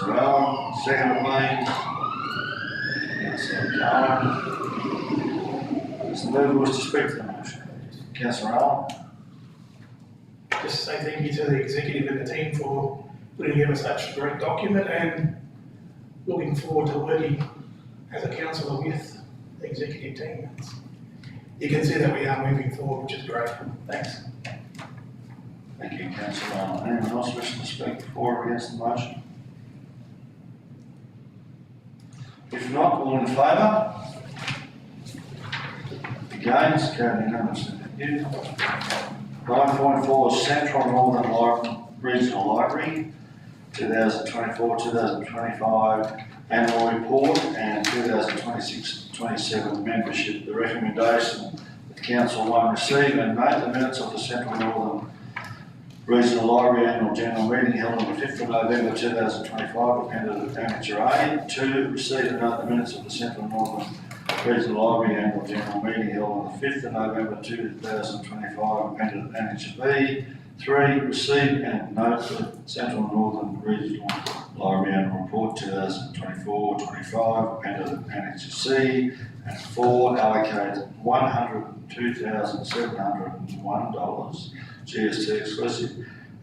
B: Councillor Allen, second please. Councillor Cohen. Is the mover wish to speak to the motion? Councillor Allen.
F: Just say thank you to the executive and the team for putting together such a great document, and looking forward to working as a councillor with the executive team. You can see that we are moving forward, which is great. Thanks.
B: Thank you, Councillor Allen. Anyone else wishing to speak for or against the motion? If not, all in favour? Against? Carried unanimously. Thank you. 9.4, Central Northern Regional Library 2024-2025 Annual Report and 2026-27 Membership. The recommendation that Council 1 receive and note the minutes of the Central Northern Regional Library Annual General Meeting held on the 5th of November 2025, appended at Annexure A. 2, receive and note the minutes of the Central Northern Regional Library Annual General Meeting held on the 5th of November 2025, appended at Annexure B. 3, receive and note the Central Northern Regional Library Annual Report 2024-25, appended at Annexure C. And 4, allocate $102,701 GST exclusive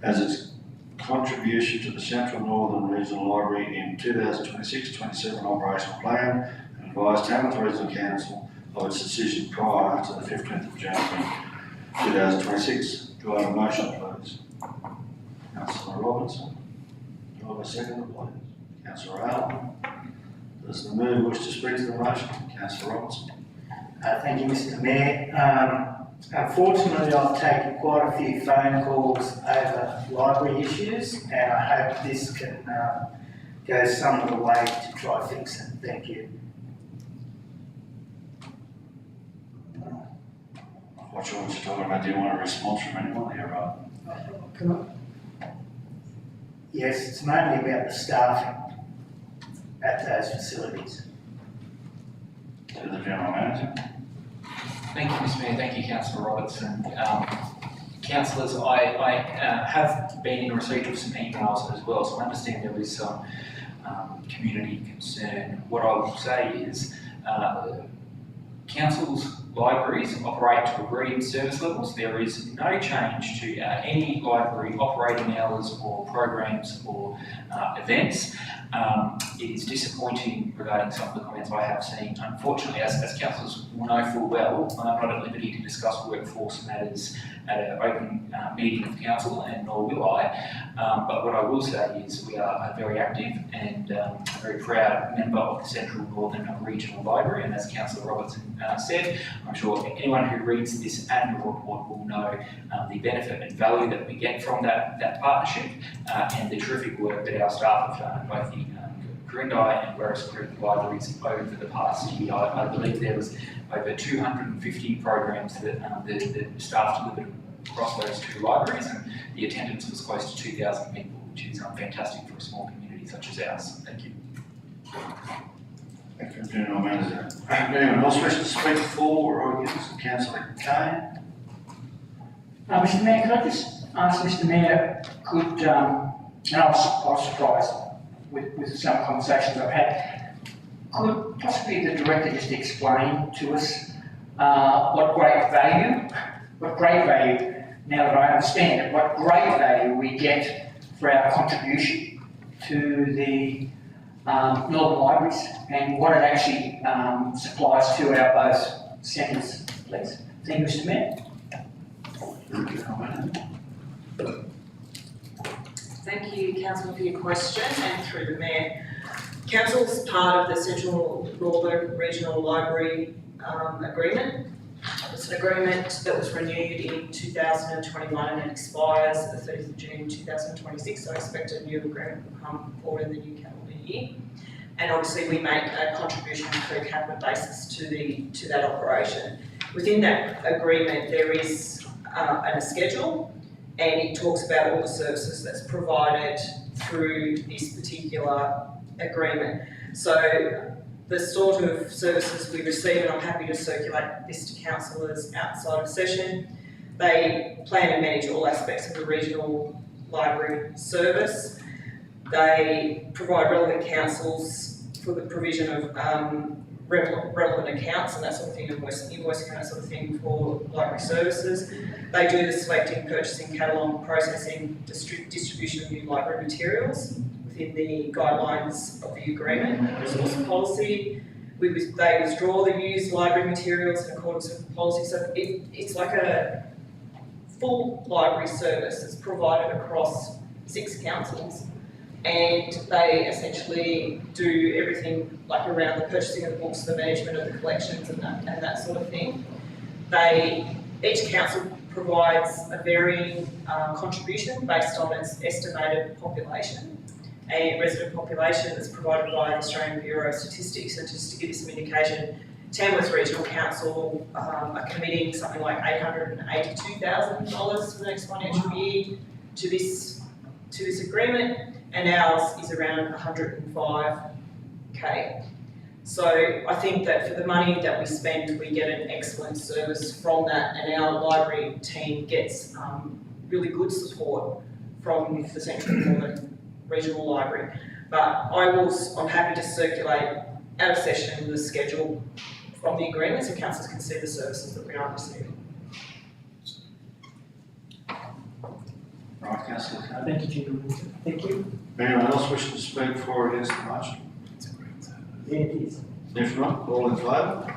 B: as its contribution to the Central Northern Regional Library in 2026-27 operational plan, and advise Tamworth Regional Council of its decision prior to the 15th of January 2026. Do I have a motion, please? Councillor Robertson. Do I have a second, please? Councillor Allen. Does the mover wish to speak to the motion? Councillor Robertson.
E: Thank you, Mr. Mayor. Unfortunately, I've taken quite a few phone calls over library issues, and I hope this can go some of the way to try fix it. Thank you.
B: I'm not sure what you're talking about. Do you want a response from anyone here, right?
E: Yes, it's mainly about the staffing at those facilities.
B: To the General Manager.
G: Thank you, Mr. Mayor. Thank you, Councillor Robertson. Councillors, I have been in receipt of some emails as well, so I understand there is some community concern. What I will say is councils' libraries operate to agreed service levels. There is no change to any library operating hours or programs or events. It is disappointing regarding some of the comments I have seen. Unfortunately, as councillors will know full well, I'm not at liberty to discuss workforce matters at an open meeting of council, and nor will I. But what I will say is we are very active and a very proud member of the Central Northern Regional Library, and as Councillor Robertson said, I'm sure anyone who reads this annual report will know the benefit and value that we get from that partnership and the terrific work that our staff have done, both the Corindai and Werris Creek libraries over the past year. I believe there was over 250 programs that the staff delivered across those two libraries, and the attendance was close to 2,000 people, which is fantastic for a small community such as ours. Thank you.
B: Thank you, General Manager. Anyone else wish to speak for or against? Councillor Kane?
C: Mr. Mayor, could I just ask Mr. Mayor, could, and I was surprised with some conversations I've had, Could possibly the director just explain to us what great value, now that I understand it, what great value we get for our contribution to the Northern Libraries and what it actually supplies to our both centres, please. Thank you, Mr. Mayor.
I: Thank you, Councillor, for your question, and through the Mayor. Council's part of the Central Northern Regional Library agreement. It's an agreement that was renewed in 2021 and it expires the 30th of June 2026, so I expect a new agreement will come forward in the new calendar year. And obviously we make a contribution on a per capita basis to that operation. Within that agreement there is a schedule, and it talks about all the services that's provided through this particular agreement. So the sort of services we receive, and I'm happy to circulate this to councillors outside of session, they plan and manage all aspects of the regional library service. They provide relevant councils for the provision of relevant accounts and that sort of thing, invoicing and that sort of thing for library services. They do the selecting, purchasing, catalogue, processing, distribution of new library materials within the guidelines of the agreement, resource policy. They withdraw the used library materials in accordance with the policy. So it's like a full library service that's provided across 6 councils. And they essentially do everything like around the purchasing of the books, the management of the collections and that sort of thing. Each council provides a varying contribution based on its estimated population and resident population that's provided by the Australian Bureau of Statistics. And just to give you some indication, Tamworth Regional Council are committing something like $882,000 for the next financial year to this agreement, and ours is around 105k. So I think that for the money that we spend, we get an excellent service from that, and our library team gets really good support from the Central Northern Regional Library. But I'm happy to circulate out of session the schedule from the agreement so councillors can see the services that we are receiving.
B: Right, councillor Cody.
C: Thank you, gentlemen. Thank you.
B: Anyone else wishing to speak for or against the motion?
C: Yeah, it is.
B: If not, all in favour?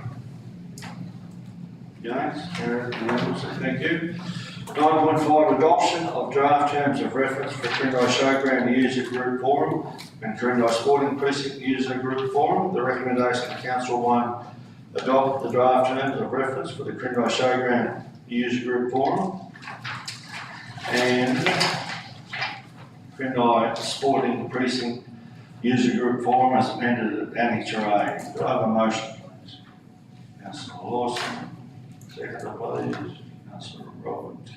B: Against? Carried unanimously. Thank you. 9.5, adoption of draft terms of reference for Quirindi Showground User Group Forum and Quirindi Sporting Precinct User Group Forum. The recommendation of Council 1, adopt the draft terms of reference for the Quirindi Showground User Group Forum and Quirindi Sporting Precinct User Group Forum as amended at Annexure A. Do I have a motion, please? Councillor Lawson, seconder, please. Councillor Roberts,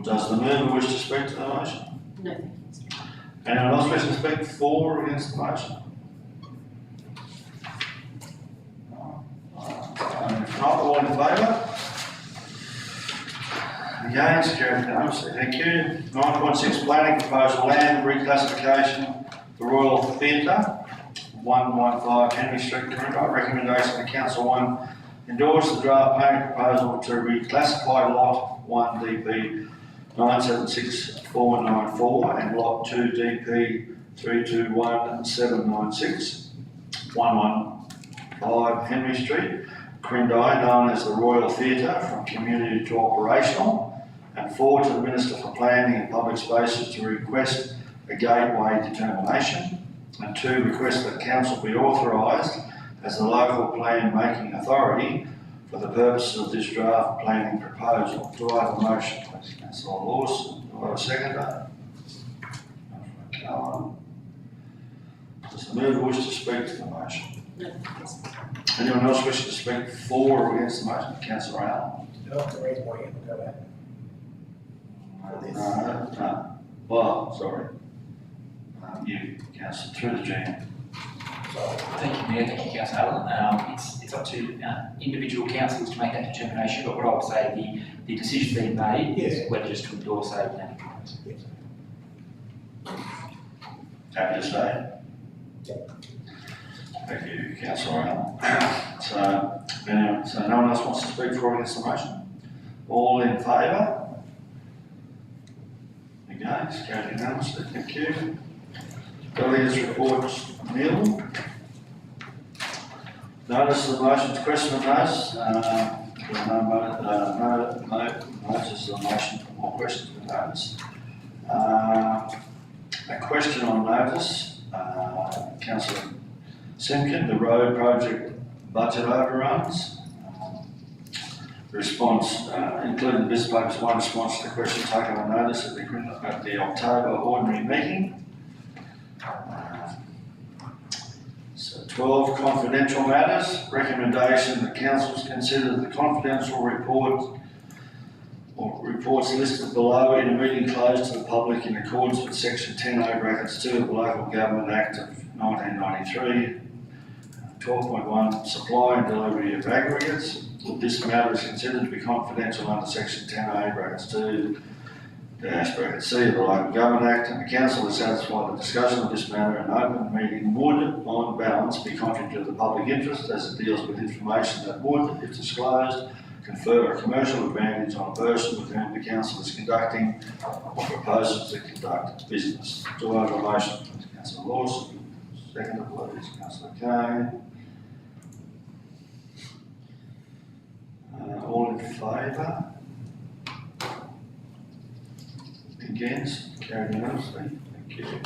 B: does the member wish to speak to the motion?
A: No.
B: Anyone else wish to speak for or against the motion? If not, all in favour? Against, carried unanimously. Thank you. 9.6, planning proposal land reclassification, the Royal Theatre, 115 Henry Street, Quirindi. Recommendation of Council 1, endorse the draft planning proposal to reclassify Lot 1 DP 976494 and Lot 2 DP 321796, 115 Henry Street, Quirindi, known as the Royal Theatre, from community to operational, and 4, to the Minister for Planning and Public Spaces to request a gateway determination, and 2, request that Council be authorised as the local plan making authority for the purposes of this draft planning proposal. Do I have a motion, please? Councillor Lawson. Do I have a seconder? Does the mover wish to speak to the motion?
A: No.
B: Anyone else wish to speak for or against the motion? Councillor Allen?
F: Do I have to raise my hand to go back?
B: No. Well, sorry. You, Councillor, through the GM.
G: Thank you, Mayor. Thank you, Councillor Allen. It's up to individual councils to make that determination, but what I would say, the decision being made is whether just to endorse a planning proposal.
B: Happy to stay? Thank you, councillor Allen. So no one else wants to speak for or against the motion? All in favour? Against? Carried unanimously, thank you. Delegates reports, nil. Notice of the motion, question of notice, there are no notices of motion or questions of notice. A question on notice, councillor Simkin, the road project budget overruns. The response, including business papers, one response to the question taken on notice at the October ordinary meeting. So 12 confidential matters. Recommendation that councils consider the confidential report or reports listed below in a meeting closed to the public in accordance with section 10A brackets 2 of the Local Government Act of 1993. 12.1 supply and delivery of aggregates. This matter is considered to be confidential under section 10A brackets 2 bracket C of the Local Government Act, and the council is satisfied that discussion of this matter in an open meeting would, on balance, be contrary to the public interest as it deals with information that would, if disclosed, confer a commercial advantage on a person with whom the council is conducting or proposes to conduct business. Do I have a motion? Councillor Lawson, second, please. Councillor Kane. All in favour? Against? Carried unanimously. Thank you.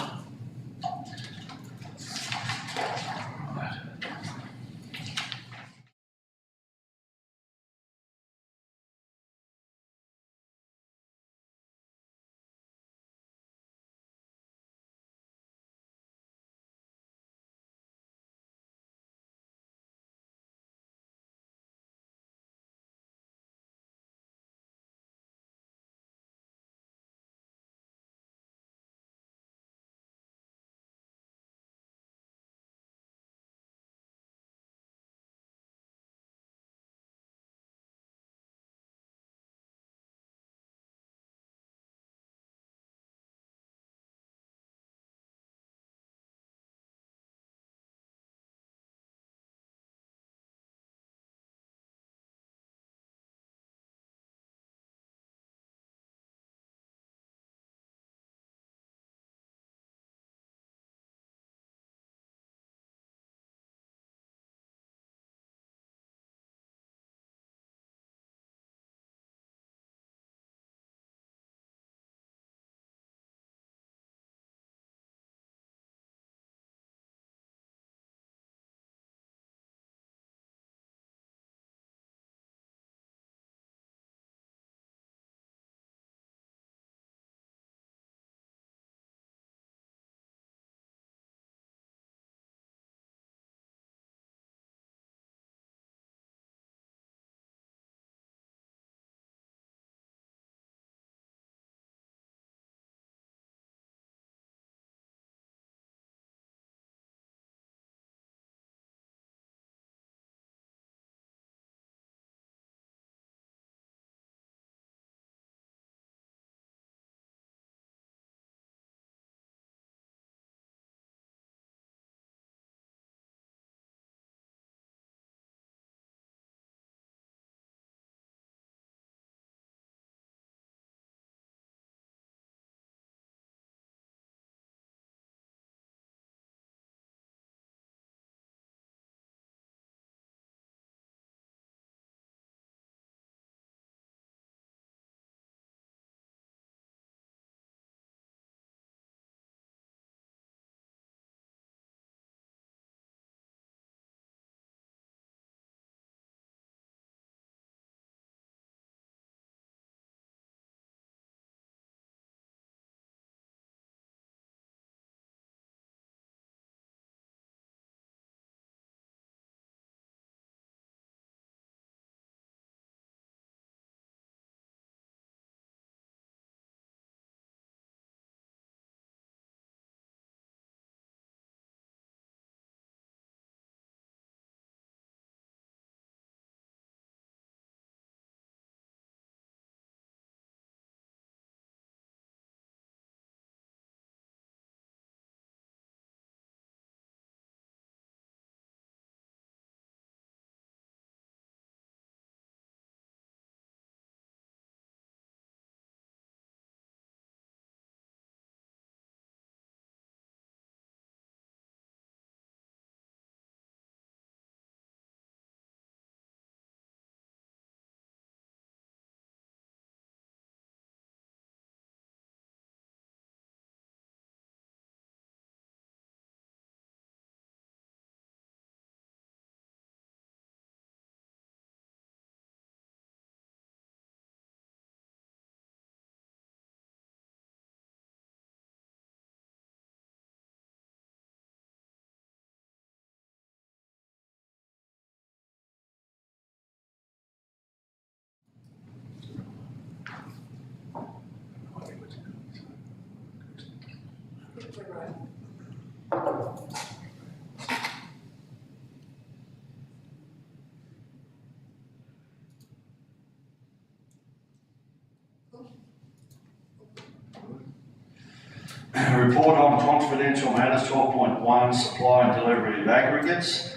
B: Report on confidential matters, 12.1, supply and delivery of aggregates.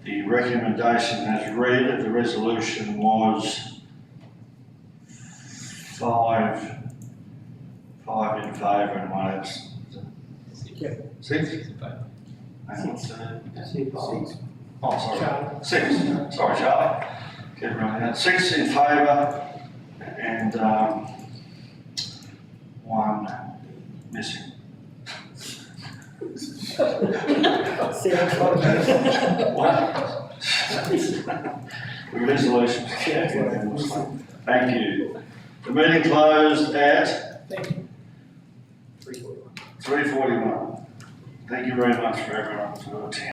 B: The recommendation as read, the resolution was five in favour and one absent. Six? Hang on, oh, sorry,
C: Charlie?
B: six, sorry Charlie, get right now, 6 in favour and one missing. The resolution. Thank you. The meeting closed at 3:41. Thank you very much for everyone for attending.